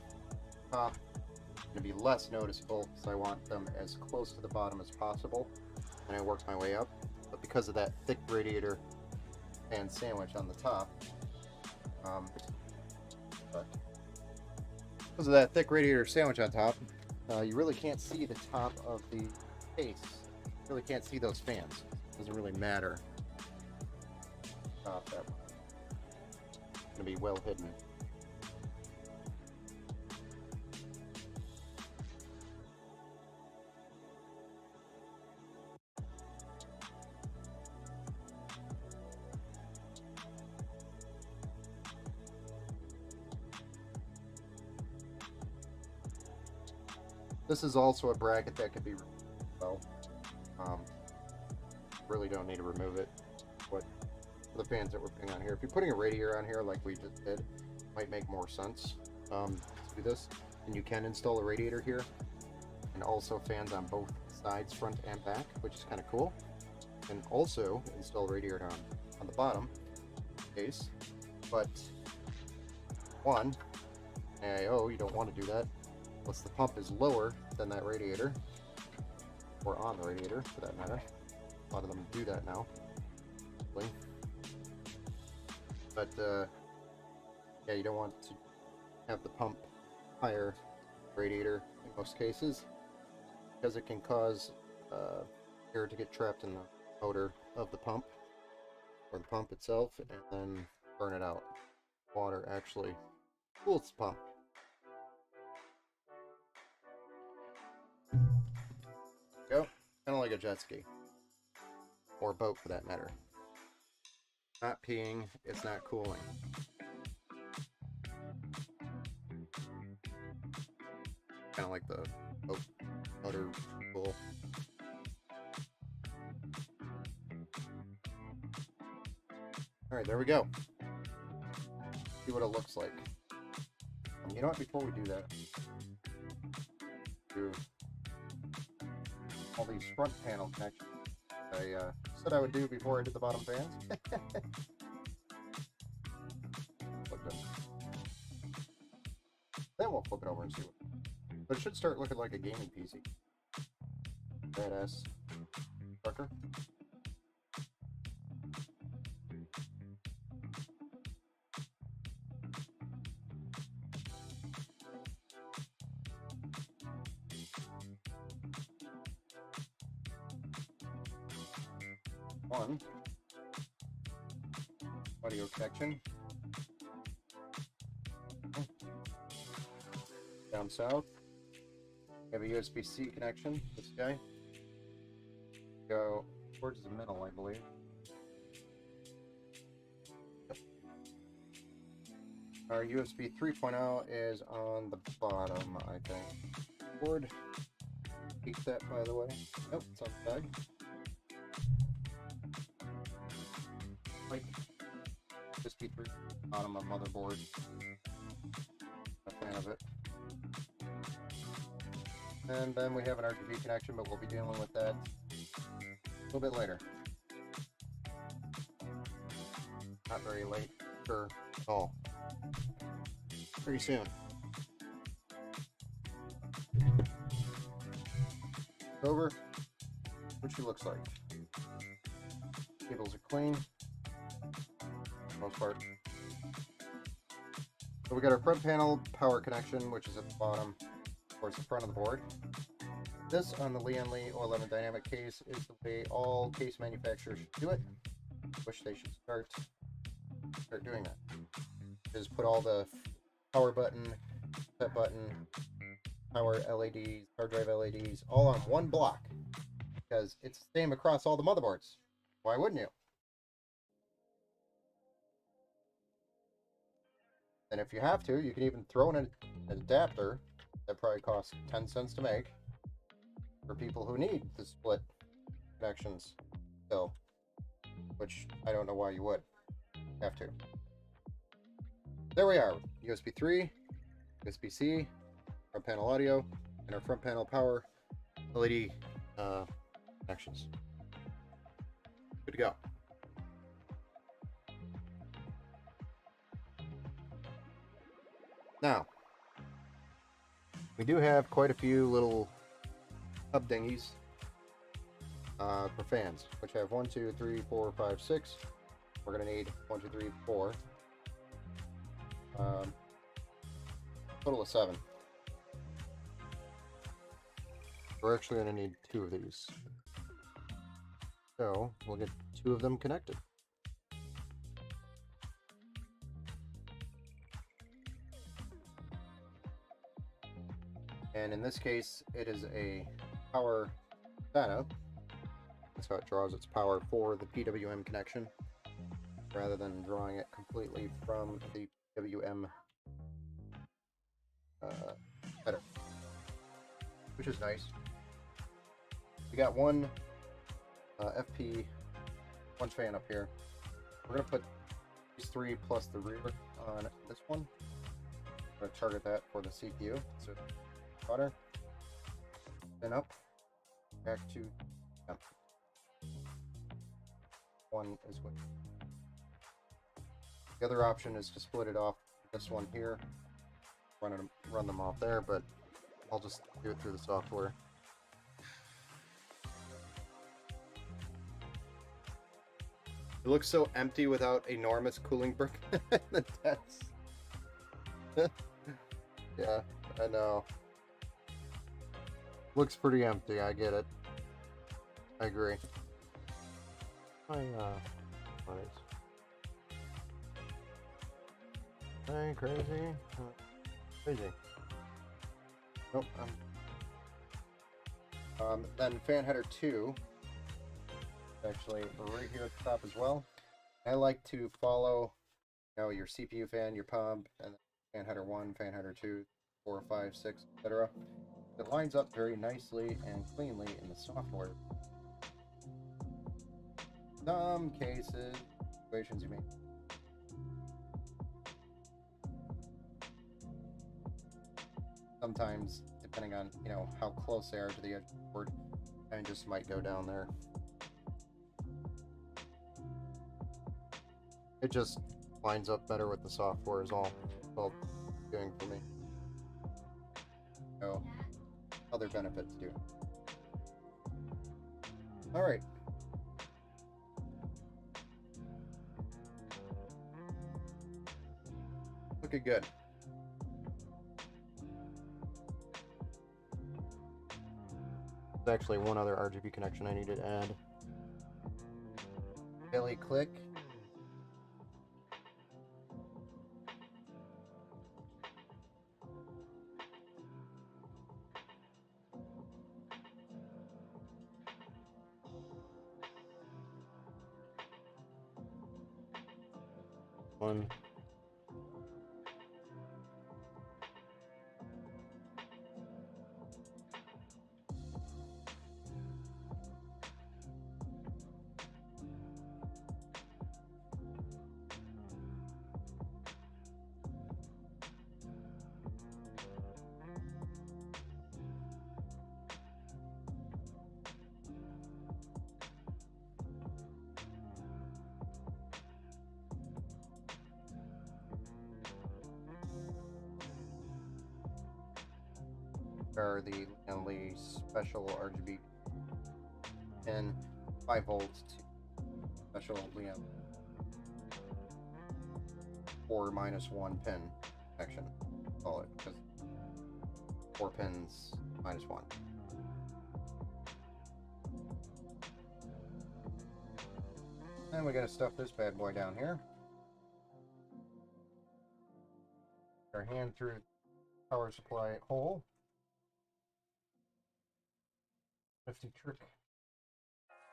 Top going to be less noticeable because I want them as close to the bottom as possible, and I work my way up. But because of that thick radiator fan sandwich on the top, because of that thick radiator sandwich on top, you really can't see the top of the case. You really can't see those fans. It doesn't really matter. That one. It's going to be well hidden. This is also a bracket that could be removed well. Really don't need to remove it. What for the fans that we're putting on here? If you're putting a radiator on here like we just did, it might make more sense to do this. And you can install a radiator here, and also fans on both sides, front and back, which is kind of cool. And also install a radiator on the bottom case, but one, you don't want to do that. Unless the pump is lower than that radiator, or on the radiator for that matter. A lot of them do that now. But yeah, you don't want to have the pump higher radiator in most cases, because it can cause air to get trapped in the motor of the pump, or the pump itself, and then burn it out. Water actually cools the pump. Go, kind of like a jet ski, or a boat for that matter. Not peeing, it's not cooling. Kind of like the boat motor cool. Alright, there we go. See what it looks like. You know what, before we do that, do all these front panel connections I said I would do before I did the bottom fans. Then we'll flip it over and see what. But it should start looking like a gaming PC. Badass trucker. One, audio connection. Down south, we have a USB-C connection. This guy. Go towards the middle, I believe. Yep. Our USB 3.0 is on the bottom, I think. Cord. Keep that, by the way. Nope, it's on the side. Like USB 3 bottom of motherboard. A fan of it. And then we have an RGB connection, but we'll be dealing with that a little bit later. Not very late, sure, at all. Pretty soon. Over what she looks like. Cables are clean, for the most part. So we got our front panel power connection, which is at the bottom towards the front of the board. this on the Lian Li 011 dynamic case is the way all case manufacturers should do it. Wish they should start doing that. Just put all the power button, set button, power LEDs, hard drive LEDs, all on one block, because it's the same across all the motherboards. Why wouldn't you? And if you have to, you can even throw in an adapter that probably costs 10 cents to make for people who need the split connections still, which I don't know why you would have to. There we are, USB 3, USB-C, front panel audio, and our front panel power LED connections. Good to go. Now, we do have quite a few little hub dinghies for fans, which have 1, 2, 3, 4, 5, 6. We're going to need 1, 2, 3, 4. Total of 7. We're actually going to need 2 of these. So we'll get 2 of them connected. And in this case, it is a power SATA. That's how it draws its power for the PWM connection, rather than drawing it completely from the PWM header, which is nice. We got one FP, one fan up here. We're going to put these 3 plus the rear on this one. I'm going to target that for the CPU. So water, then up, back to one is what. The other option is to split it off. This one here, run them off there, but I'll just do it through the software. It looks so empty without enormous cooling brick in the desk. Yeah, I know. Looks pretty empty, I get it. I agree. Hey, crazy. Crazy. Nope. Then fan header 2. Actually, right here at the top as well. I like to follow, your CPU fan, your pump, and fan header 1, fan header 2, 4, 5, 6, etc. It lines up very nicely and cleanly in the software. Some cases, situations you may. Sometimes, depending on how close they are to the edge of the board, and just might go down there. It just lines up better with the software is all it's doing for me. So, other benefits do. Alright. Looking good. There's actually one other RGB connection I need to add. Daily click. One. Are the only special RGB and 5 volts to special Liam 4 minus 1 pin connection, call it, because 4 pins minus 1. Then we gotta stuff this bad boy down here. Our hand through power supply hole. 50 trick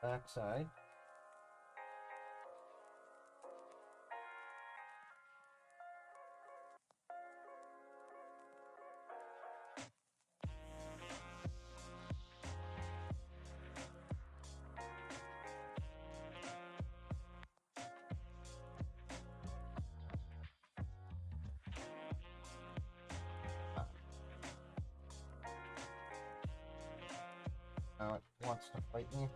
backside. Now it wants to fight me.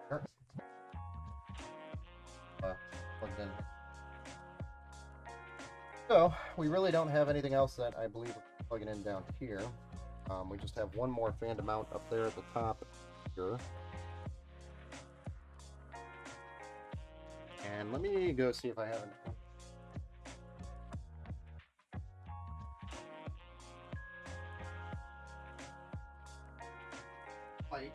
Sure. Plugged in. So, we really don't have anything else that I believe we're plugging in down here. We just have one more fan to mount up there at the top here. And let me go see if I have anything. Light.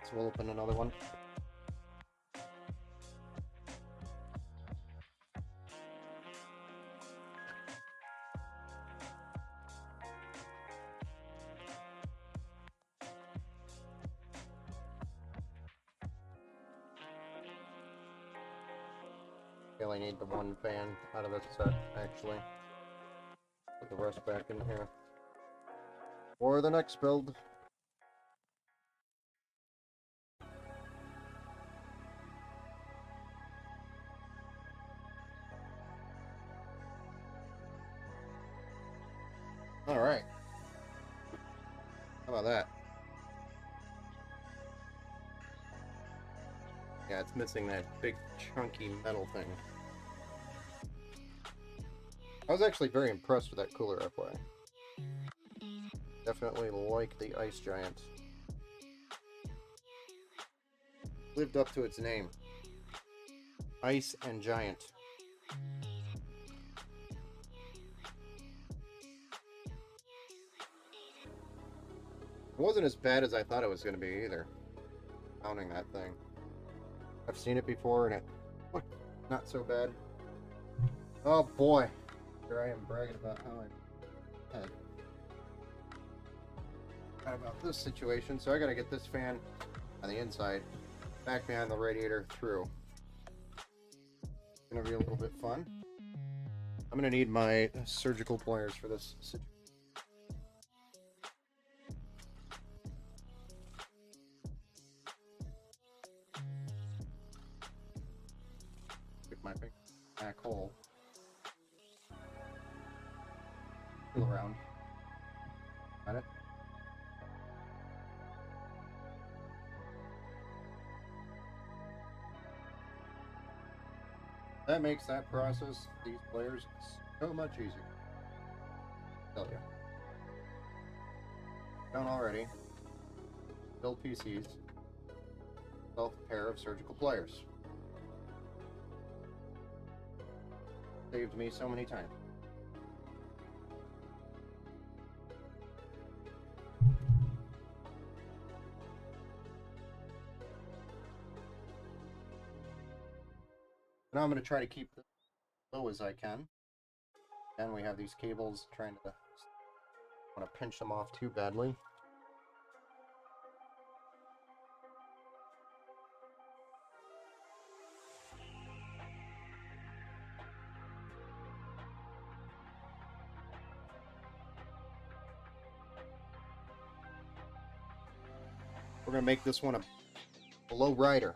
So we'll open another one. I only need the one fan out of this set, actually. Put the rest back in here. For the next build. Alright. How about that? Yeah, it's missing that big chunky metal thing. I was actually very impressed with that cooler, FYI. Definitely like the Ice Giant. Lived up to its name. Ice and Giant. It wasn't as bad as I thought it was going to be either. Mounting that thing. I've seen it before and it looked not so bad. Oh boy. Here I am bragging about how I had about this situation. So I got to get this fan on the inside, back behind the radiator through. It's going to be a little bit fun. I'm going to need my surgical pliers for this situation. My back hole. Feel around. Got it? That makes that process, these players, so much easier. Tell you. Done already. Build PCs. Self a pair of surgical pliers. Saved me so many times. Now I'm going to try to keep this low as I can. And we have these cables trying to want to pinch them off too badly. We're going to make this one a low rider.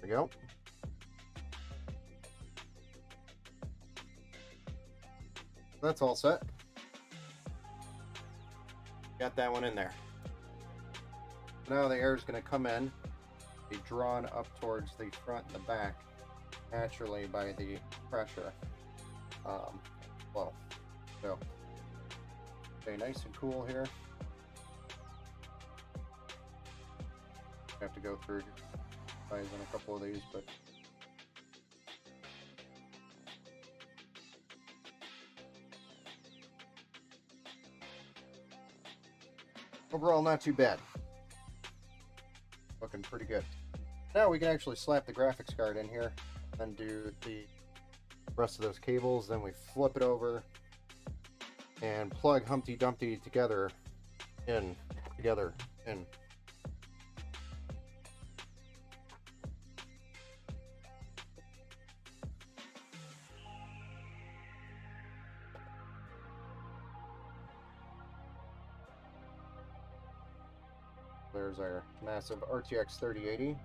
There we go. That's all set. Got that one in there. Now the air is going to come in, be drawn up towards the front and the back naturally by the pressure. So stay nice and cool here. I have to go through size on a couple of these, but overall not too bad. Looking pretty good. Now we can actually slap the graphics card in here and do the rest of those cables. Then we flip it over and plug Humpty Dumpty together in. There's our massive RTX 3080,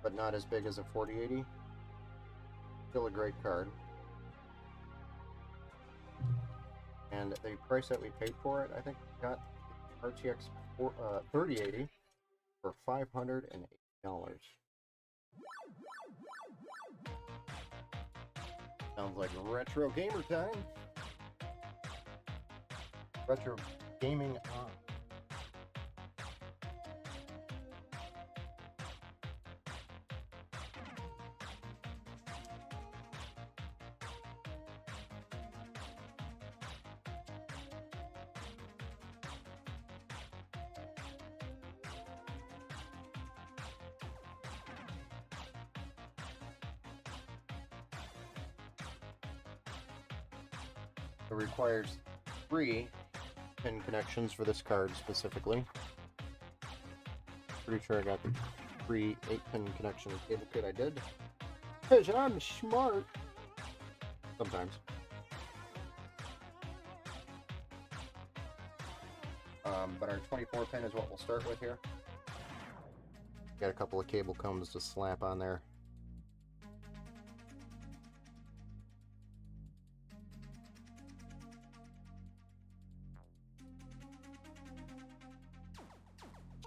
but not as big as a 4080. Still a great card. And the price that we paid for it, I think we got RTX 3080 for $580. Sounds like retro gamer time. Retro gaming on. It requires 3 pin connections for this card specifically. Pretty sure I got the 3 8-pin connection cable kit I did. Because I'm smart. Sometimes. But our 24 pin is what we'll start with here. Got a couple of cable combs to slap on there.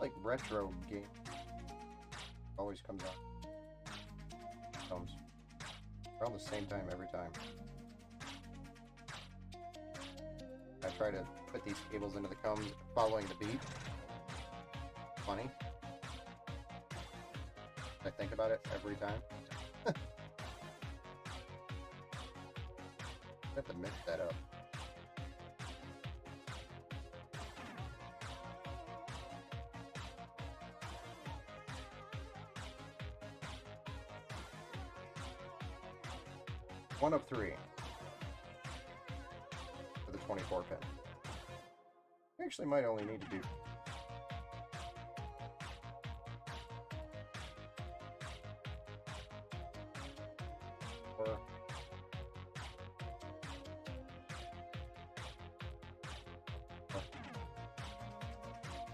Like retro game always comes out. Comes around the same time every time. I try to put these cables into the combs following the beat. Funny. I think about it every time. I have to mix that up. One of 3 for the 24 pin. You actually might only need to do 4.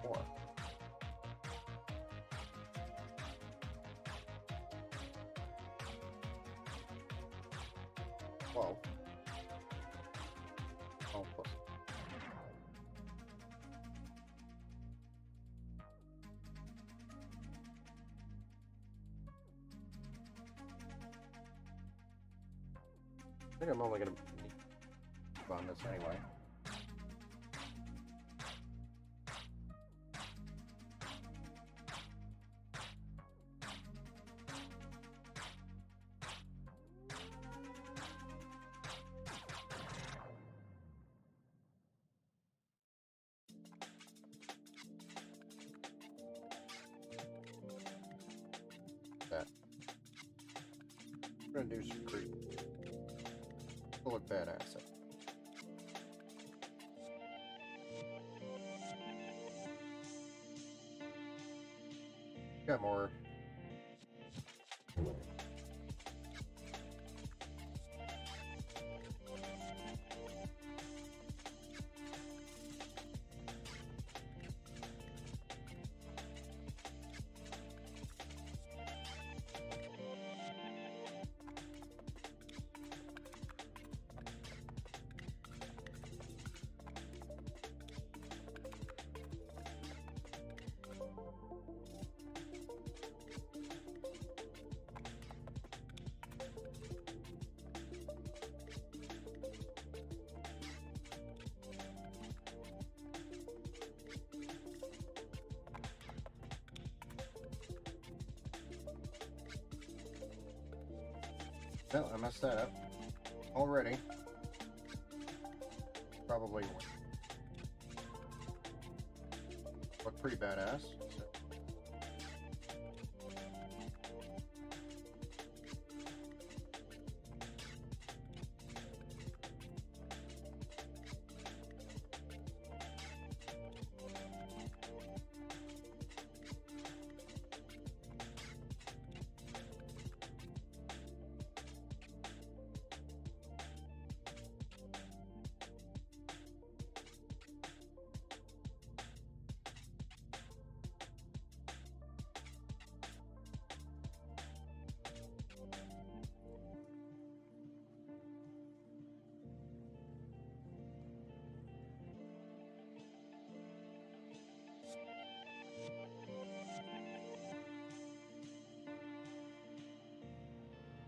4. 12. Oh, plus. I think I'm only going to on this anyway. That. We're gonna do some creep. It'll look badass. Got more. No, I messed that up already. Probably look pretty badass. So.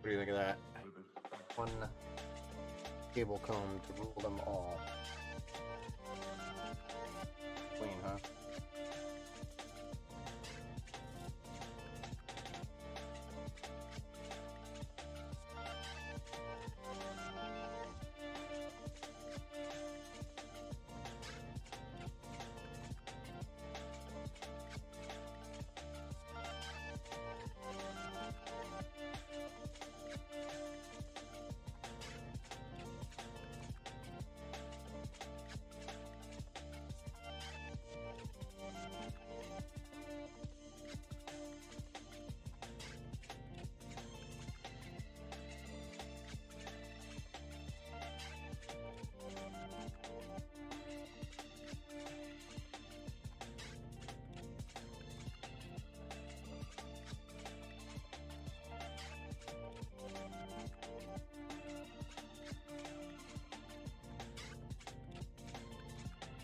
What do you think of that? One cable comb to rule them all. Clean, huh?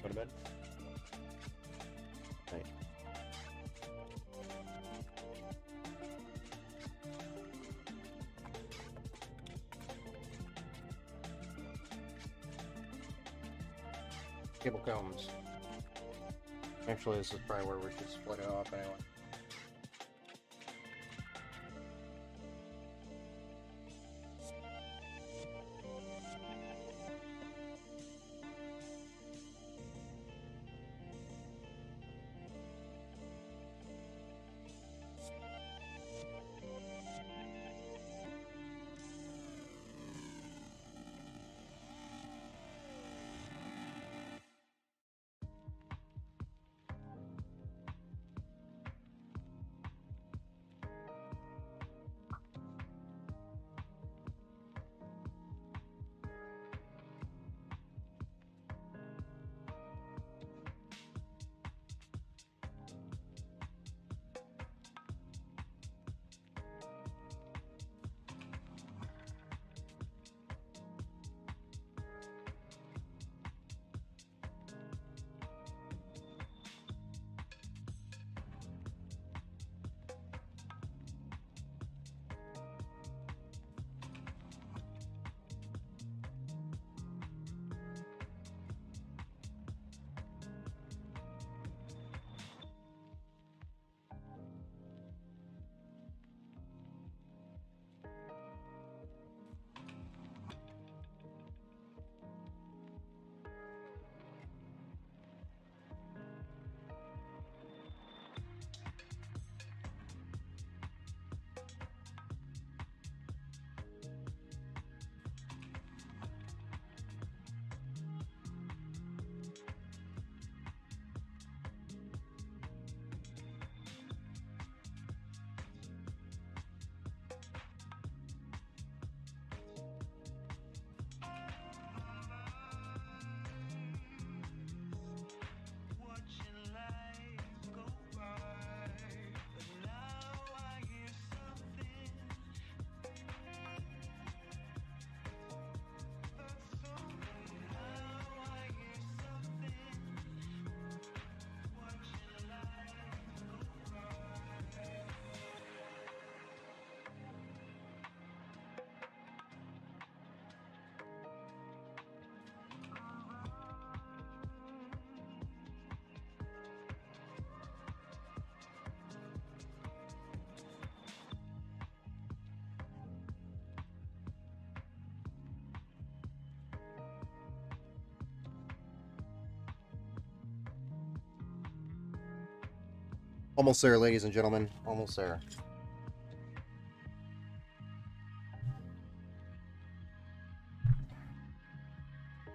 Go to bed? Right. Cable combs. Actually, this is probably where we should split it off anyway. Almost there, ladies and gentlemen. Almost there.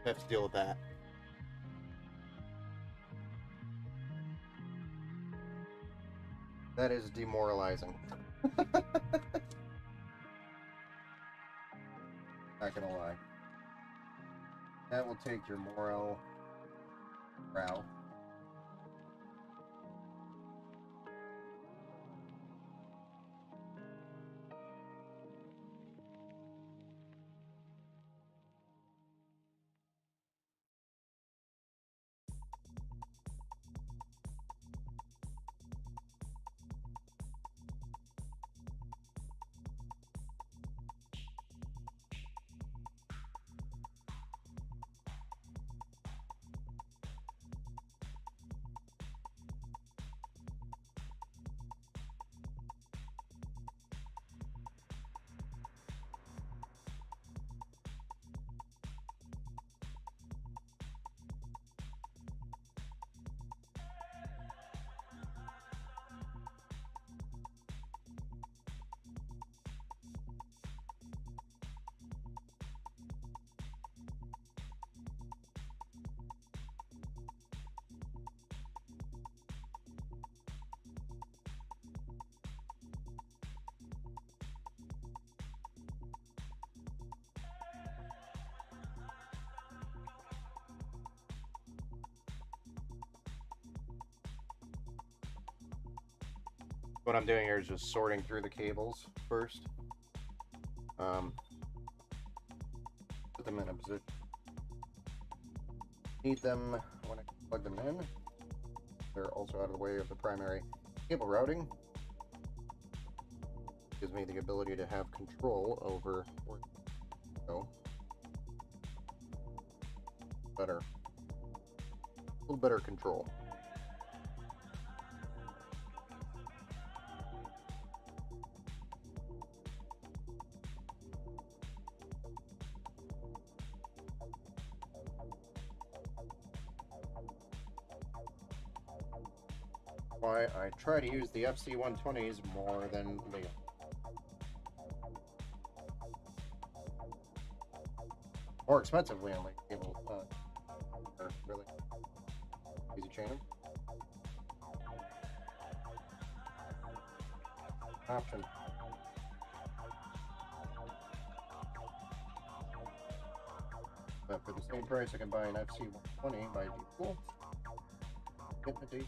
I have to deal with that. That is demoralizing. Not gonna lie. That will take your morale. What I'm doing here is just sorting through the cables first. Put them in a position. Need them when I plug them in. They're also out of the way of the primary cable routing. Gives me the ability to have control over where to go. Better. A little better control. Why I try to use the FC120s more than the more expensive Leon Lake cable. Or really easy chain them. Option. But for the same price, I can buy an FC120 by default. Get the date.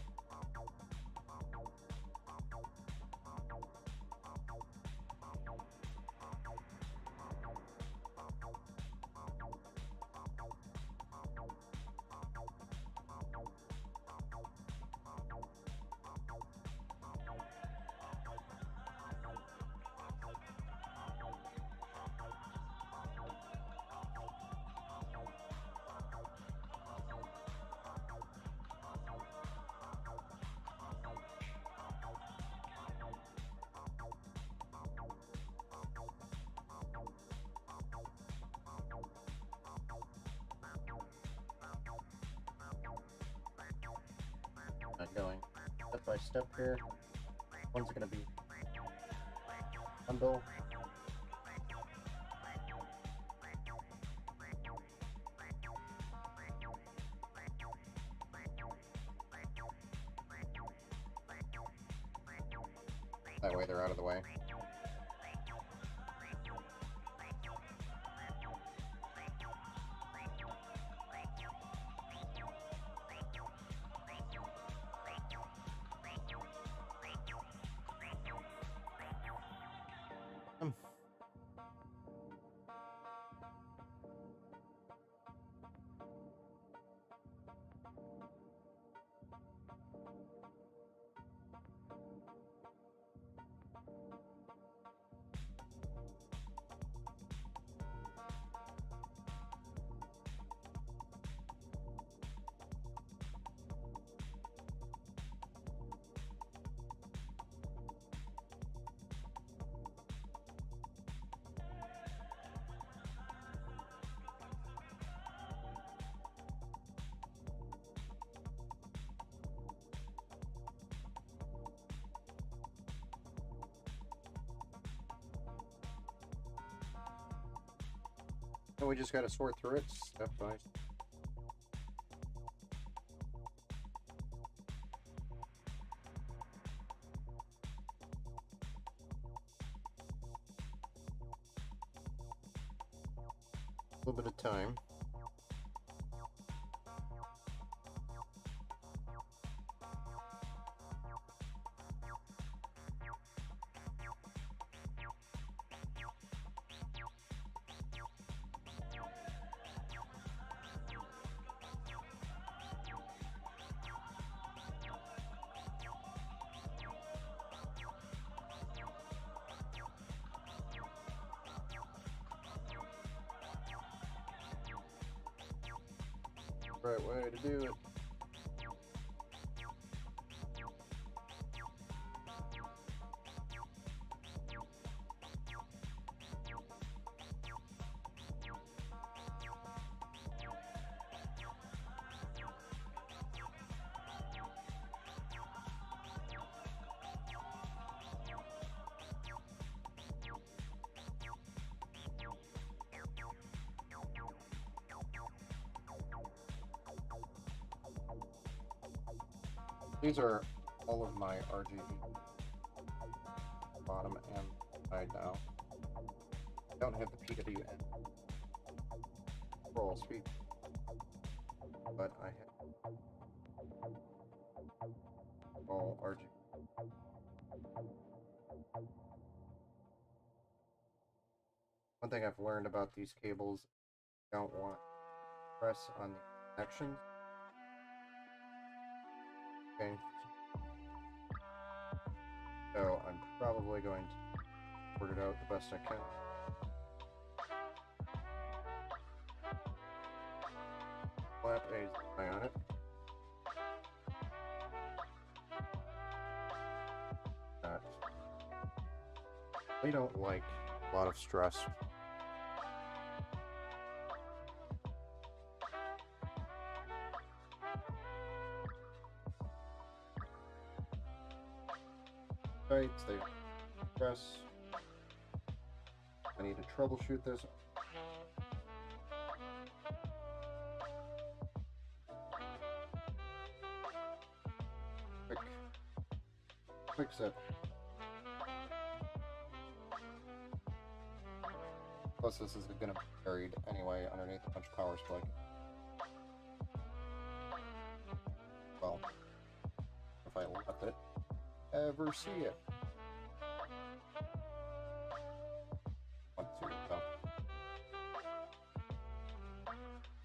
Not going step by step here. One's gonna be bundle. That way they're out of the way. So we just gotta sort through it step by step. A little bit of time. Right way to do it. These are all of my RGB bottom and side now. I don't have the PWM control speed, but I have all RGB. One thing I've learned about these cables, you don't want to press on the connections. Okay. So I'm probably going to sort it out the best I can. Slap a eye on it. They don't like a lot of stress. Right, they press. I need to troubleshoot this. Quick set. Plus, this is going to be buried anyway underneath a bunch of power supply. Well, if I let it ever see it.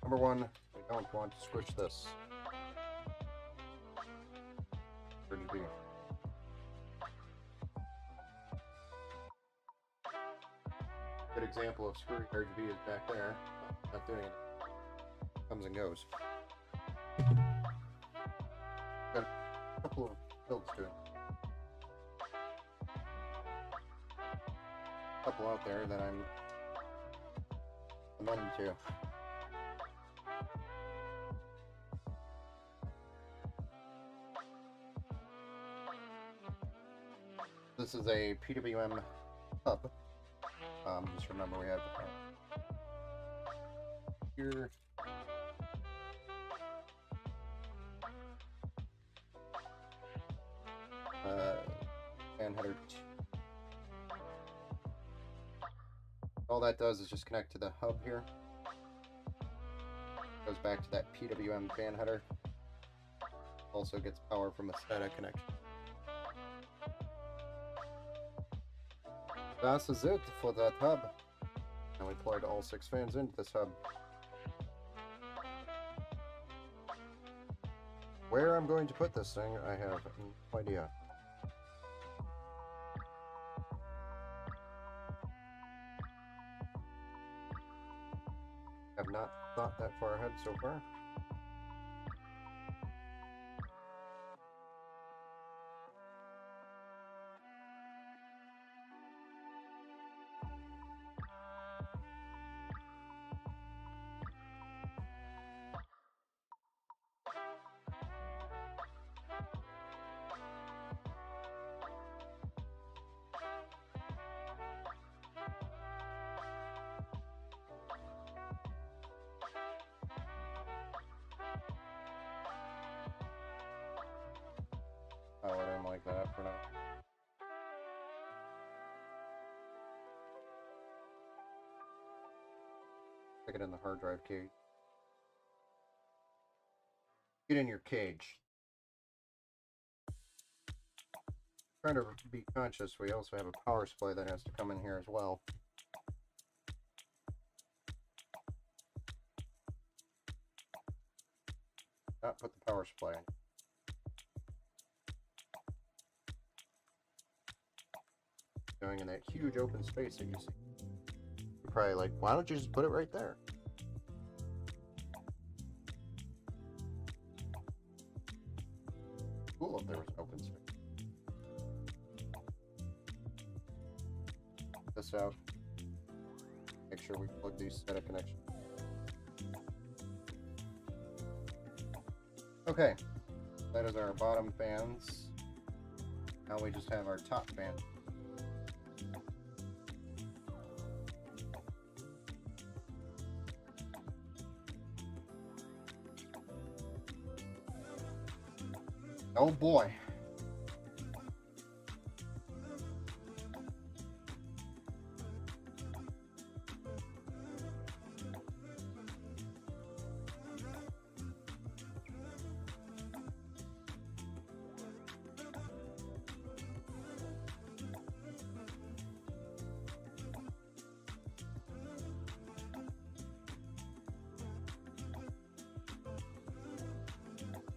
Number one, we don't want to squish this. RGB. Good example of screwy RGB is back there. Not doing it. Comes and goes. Got a couple of builds to it. A couple out there that I'm amending to. This is a PWM hub. Just remember we have here. Fan header. All that does is just connect to the hub here. Goes back to that PWM fan header. Also gets power from a SATA connection. That is it for that hub. And we plugged all 6 fans into this hub. Where I'm going to put this thing, I have no idea. I've not thought that far ahead so far. File it in like that for now. Stick it in the hard drive cage. Get in your cage. Trying to be conscious, we also have a power supply that has to come in here as well. Not put the power supply in. Going in that huge open space that you see. You're probably like, why don't you just put it right there? Cool if there was an open space. This out. Make sure we plug these SATA connections. Okay, that is our bottom fans. Now we just have our top fan. Oh boy.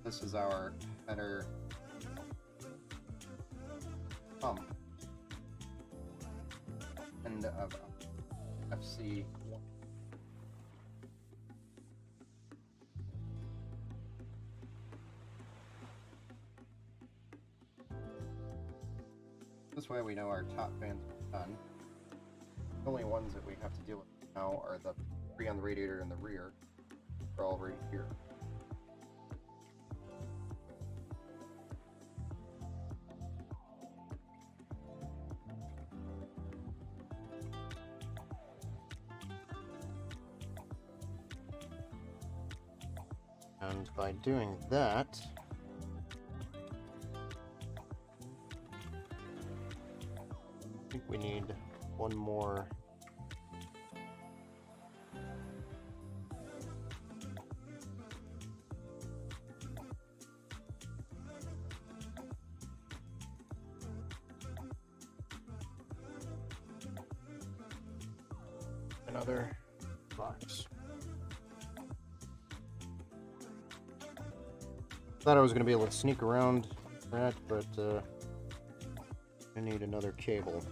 This is our header pump end of FC1. This way we know our top fans are done. The only ones that we have to deal with now are the three on the radiator in the rear. They're all right here. And by doing that, I think we need one more. Another box. Thought I was going to be able to sneak around that, but I need another cable.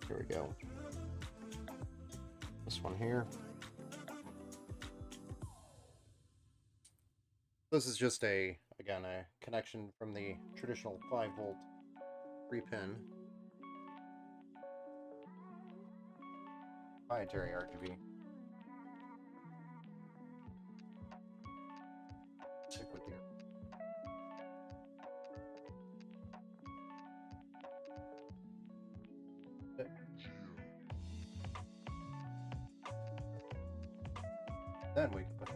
Here we go. This one here. This is just a connection from the traditional 5-volt 3-pin proprietary RGB. Stick with you. Then we can put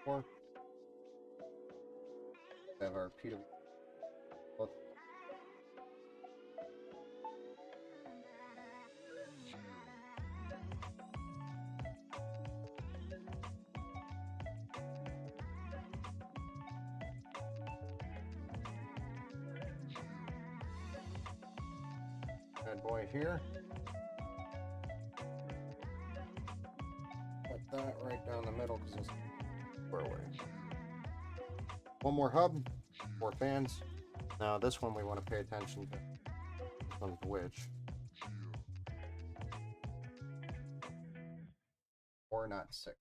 more. Have our PW. bad boy here. Put that right down the middle because it's square away. One more hub, 4 fans. Now this one we want to pay attention to. This one's which. Or not 6.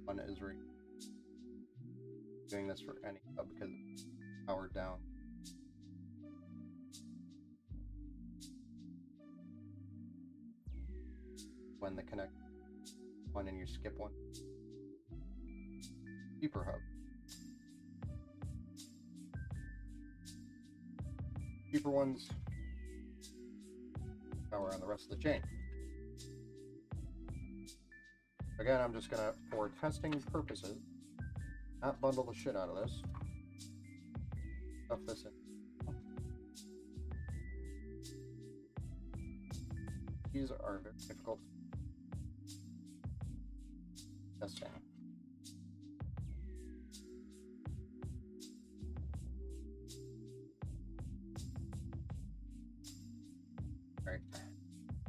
One is doing this for any hub because it's powered down. When the connect one and you skip one. Keeper hub. Keeper ones power on the rest of the chain. Again, I'm just gonna, for testing purposes, not bundle the shit out of this. Stuff this in. These are very difficult testing. Alright.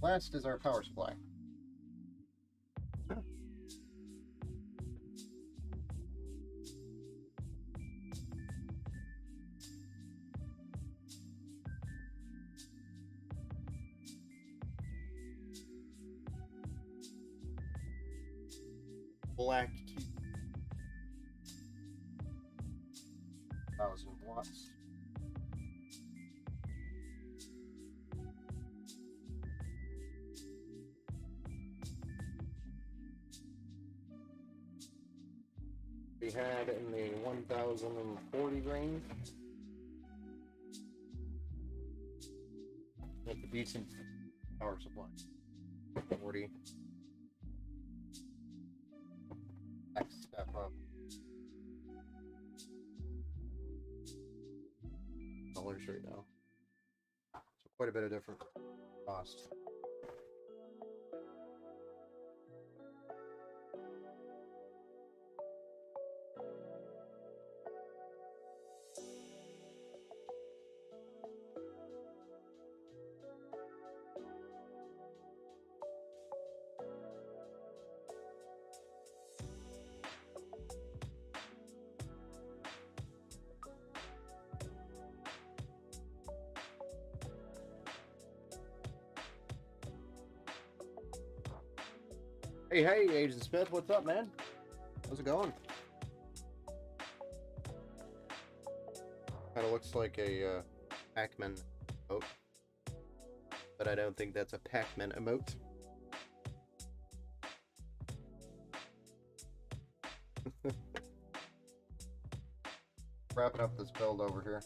Last is our power supply. Black key. 1000 watts. We had in the 1040 range. Make a decent power supply. 40. Next step up. Dollars right now. So quite a bit of different cost. Hey, Agent Smith, what's up, man? How's it going? Kind of looks like a Pac-Man emote, but I don't think that's a Pac-Man emote. Wrapping up this build over here.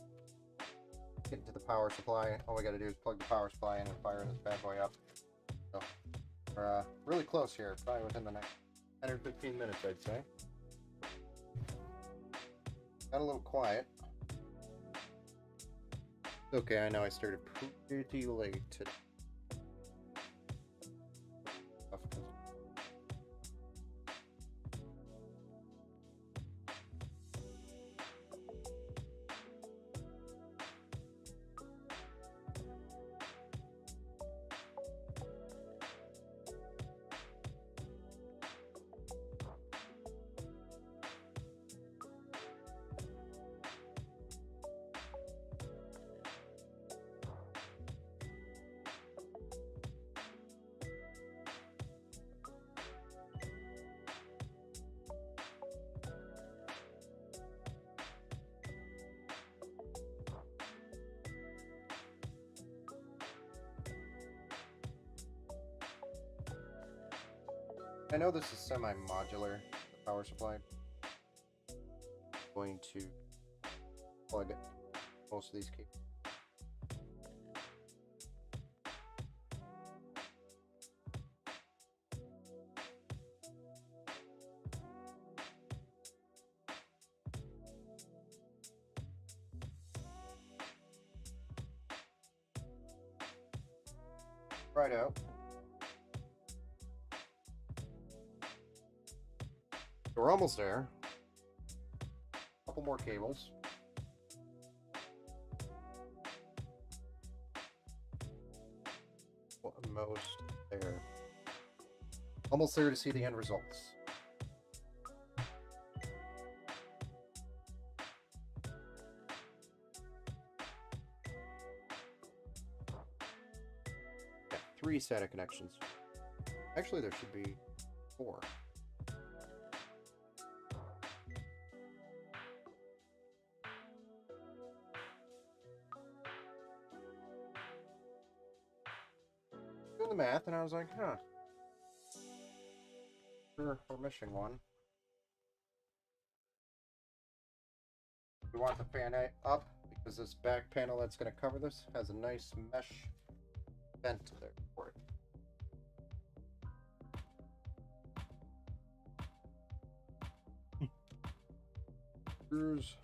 Getting to the power supply. All we got to do is plug the power supply in and fire this bad boy up. So we're really close here, probably within the next 10 or 15 minutes, I'd say. Got a little quiet. Okay, I know I started pretty late today. I know this is semi-modular, the power supply. I'm going to plug most of these cables. Right out. We're almost there. A couple more cables. Almost there. Almost there to see the end results. Got 3 SATA connections. Actually, there should be 4. Doing the math, and I was like, huh. We're missing one. We want the fan up because this back panel that's going to cover this has a nice mesh vent there for it. Screws.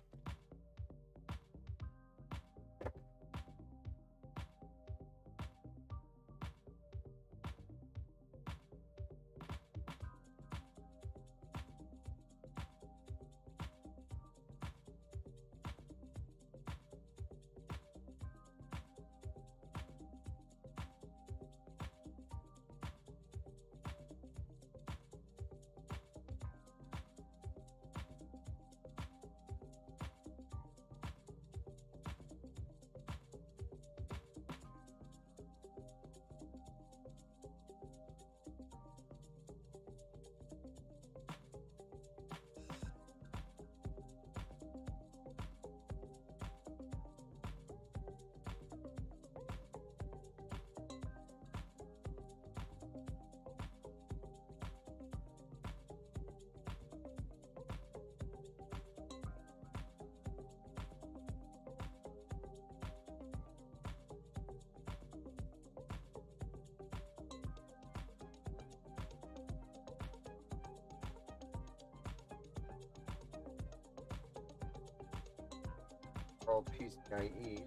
All PCIe.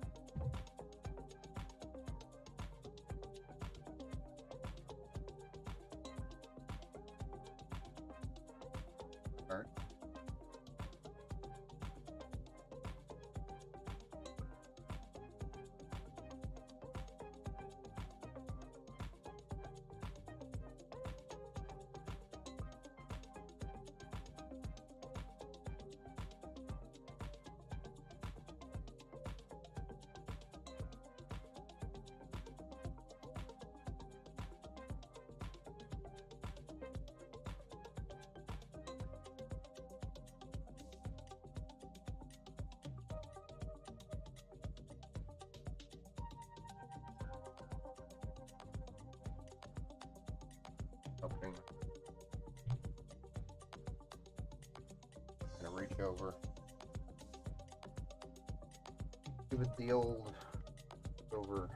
Start. Opening. Gonna reach over. Give it the old over.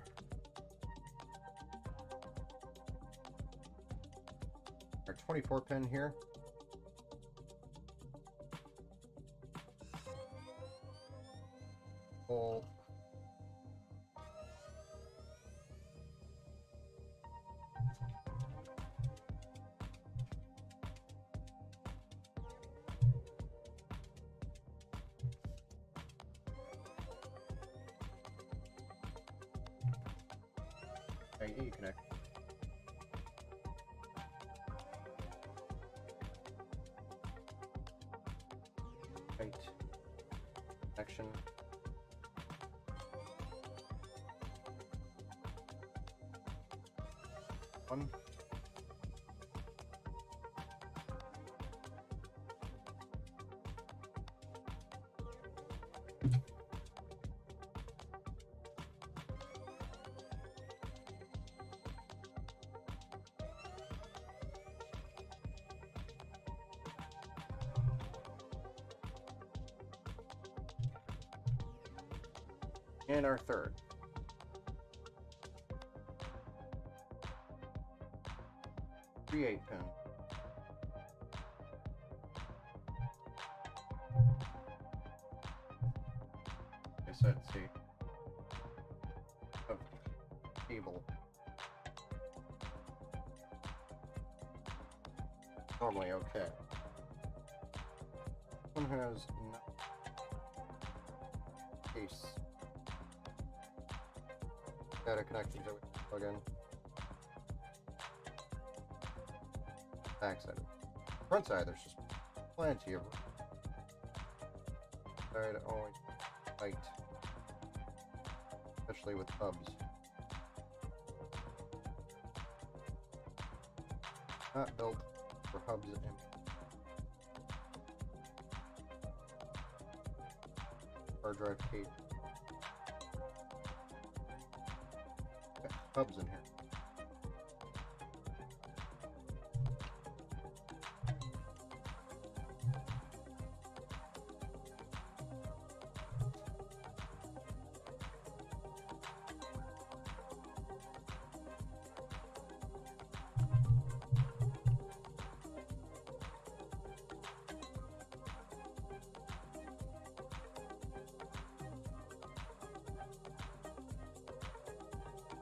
Our 24 pin here. Pull. IE connect. Right. Connection. One. And our third. Create pin. I said, see. Of cable. Normally okay. One has no. these data connections that we plug in. Back side. Front side, there's just plenty of room. Side always tight, especially with hubs. Not built for hubs and hard drive cable. Got hubs in here.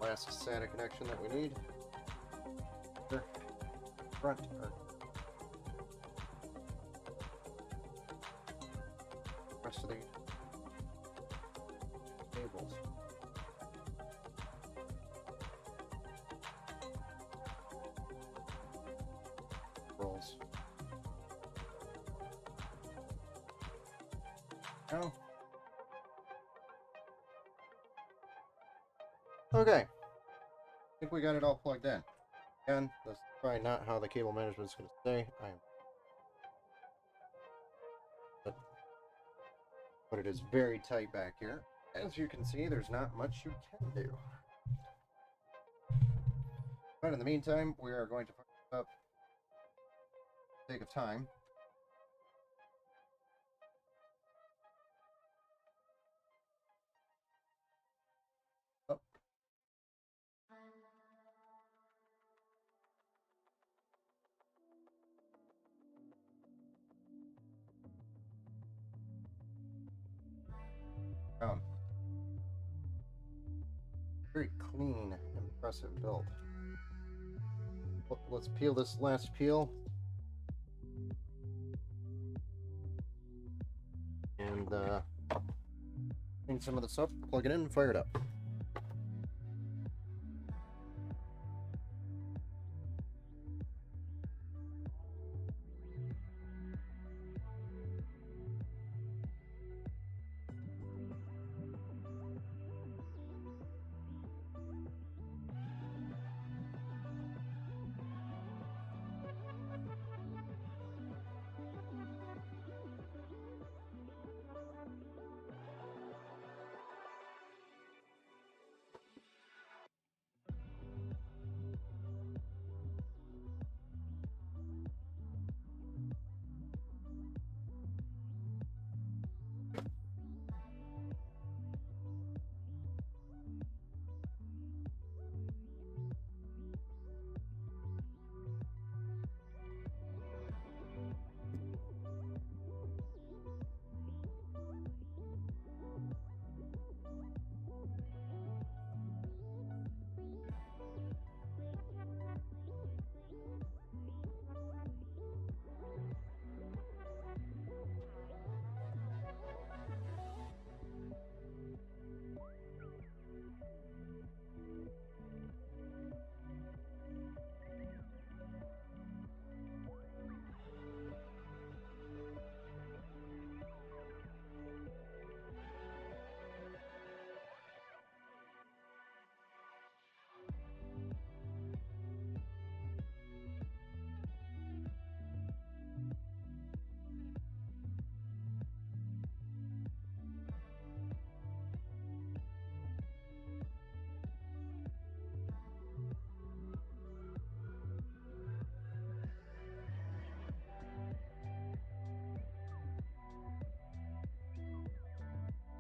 Last SATA connection that we need. Front or rest of the cables. Rolls. No. Okay. I think we got it all plugged in. Again, that's probably not how the cable management is going to stay. But it is very tight back here. As you can see, there's not much you can do. But in the meantime, we are going to put it up for the sake of time. Up. Down. Very clean, impressive build. Let's peel this last peel. And clean some of this up, plug it in, and fire it up.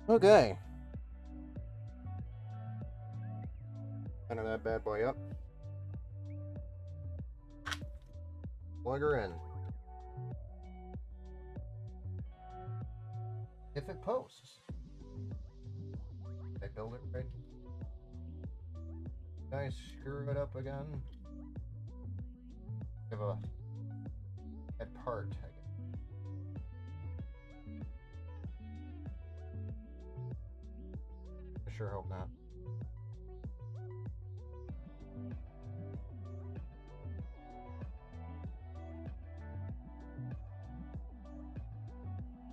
Okay. Center that bad boy up. Plug her in. If it posts. I build it right. Nice, screw it up again. Give a part, I guess. Sure hope not.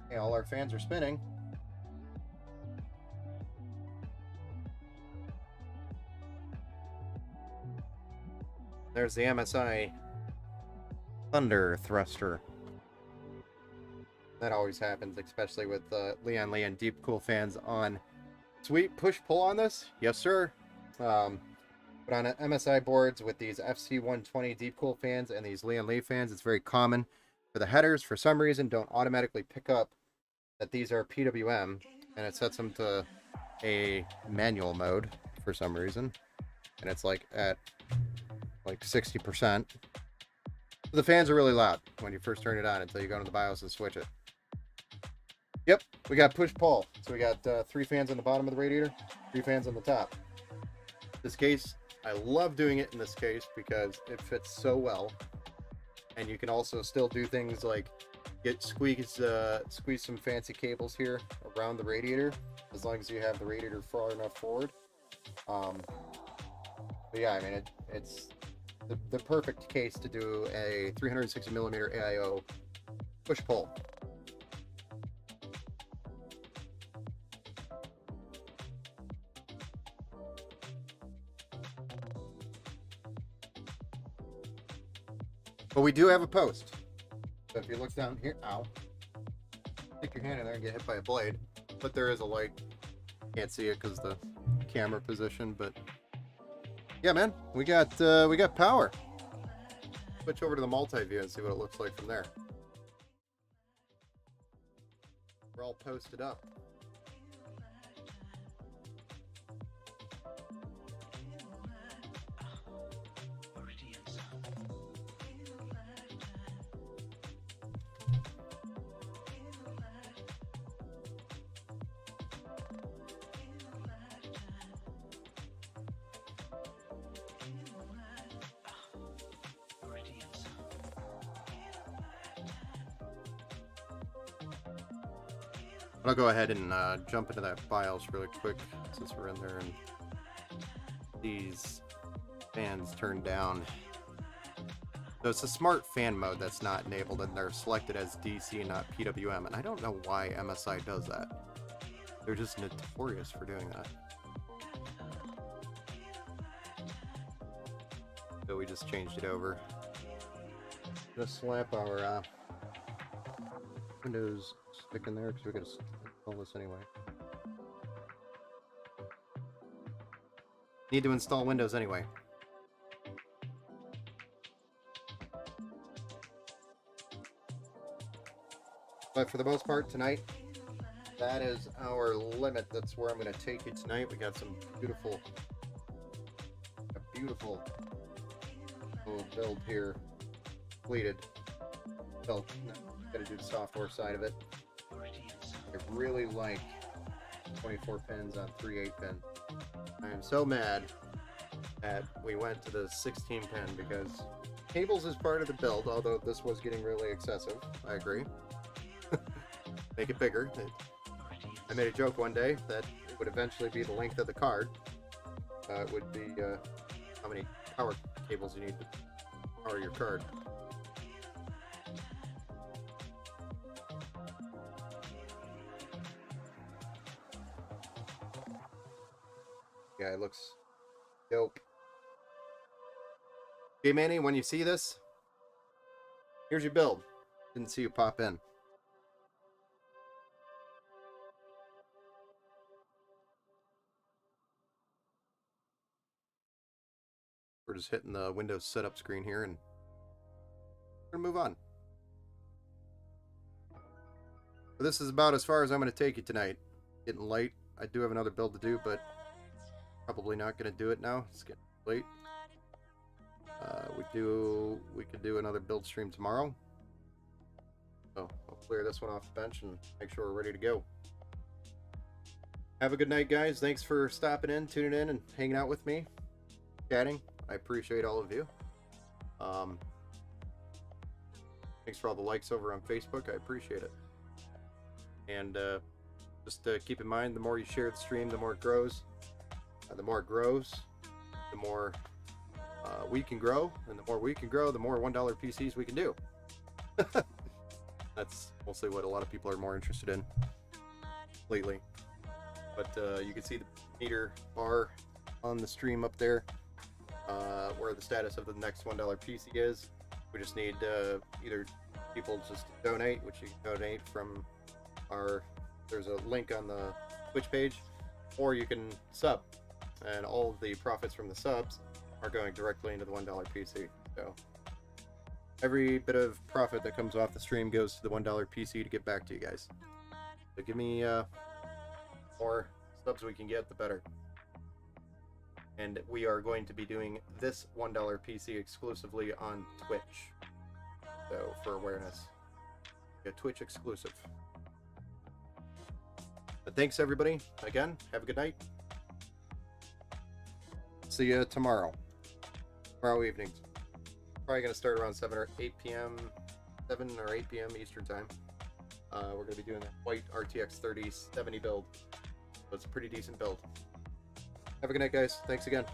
Okay, all our fans are spinning. There's the MSI Thunder Thruster. That always happens, especially with Leon Lee and Deep Cool fans on. Sweet push-pull on this? Yes, sir. But on MSI boards with these FC120 Deep Cool fans and these Leon Lee fans, it's very common for the headers, for some reason, don't automatically pick up that these are PWM, and it sets them to a manual mode for some reason. And it's like at like 60%. The fans are really loud when you first turn it on until you go into the BIOS and switch it. Yep, we got push-pull. So we got 3 fans on the bottom of the radiator, 3 fans on the top. This case, I love doing it in this case because it fits so well. And you can also still do things like squeeze some fancy cables here around the radiator, as long as you have the radiator far enough forward. But yeah, I mean, it's the perfect case to do a 360mm AIO push-pull. But we do have a post. So if you look down here, ow, stick your hand in there and get hit by a blade. But there is a light. Can't see it because the camera position, but yeah, man, we got power. Switch over to the multi-view and see what it looks like from there. We're all posted up. I'll go ahead and jump into that BIOS really quick since we're in there, and these fans turn down. So it's a smart fan mode that's not enabled, and they're selected as DC, not PWM, and I don't know why MSI does that. They're just notorious for doing that. So we just changed it over. Just slap our Windows stick in there because we're going to install this anyway. Need to install Windows anyway. But for the most part tonight, that is our limit. That's where I'm going to take you tonight. We got some beautiful little build here completed. So, got to do the software side of it. I really like 24 pins on 3/8 pin. I am so mad that we went to the 16 pin because cables is part of the build, although this was getting really excessive. I agree. Make it bigger. I made a joke one day that it would eventually be the length of the card. It would be how many power cables you need to power your card. Yeah, it looks dope. Okay, Manny, when you see this, here's your build. Didn't see you pop in. We're just hitting the Windows setup screen here, and we're gonna move on. But this is about as far as I'm gonna take you tonight. Getting late. I do have another build to do, but probably not gonna do it now. It's getting late. We could do another build stream tomorrow. So I'll clear this one off the bench and make sure we're ready to go. Have a good night, guys. Thanks for stopping in, tuning in, and hanging out with me, chatting. I appreciate all of you. Thanks for all the likes over on Facebook. I appreciate it. And just keep in mind, the more you share the stream, the more it grows. The more it grows, the more we can grow, and the more we can grow, the more $1 PCs we can do. That's mostly what a lot of people are more interested in lately. But you can see the meter bar on the stream up there, where the status of the next $1 PC is. We just need either people just to donate, which you can donate from there's a link on the Twitch page, or you can sub, and all of the profits from the subs are going directly into the $1 PC. So every bit of profit that comes off the stream goes to the $1 PC to get back to you guys. So give me more subs we can get, the better. And we are going to be doing this $1 PC exclusively on Twitch. So for awareness, a Twitch exclusive. But thanks everybody. Again, have a good night. See you tomorrow evening. Probably going to start around 7 or 8 p.m. 7 or 8 p.m. Eastern time. We're going to be doing that white RTX 3070 build. So it's a pretty decent build. Have a good night, guys. Thanks again.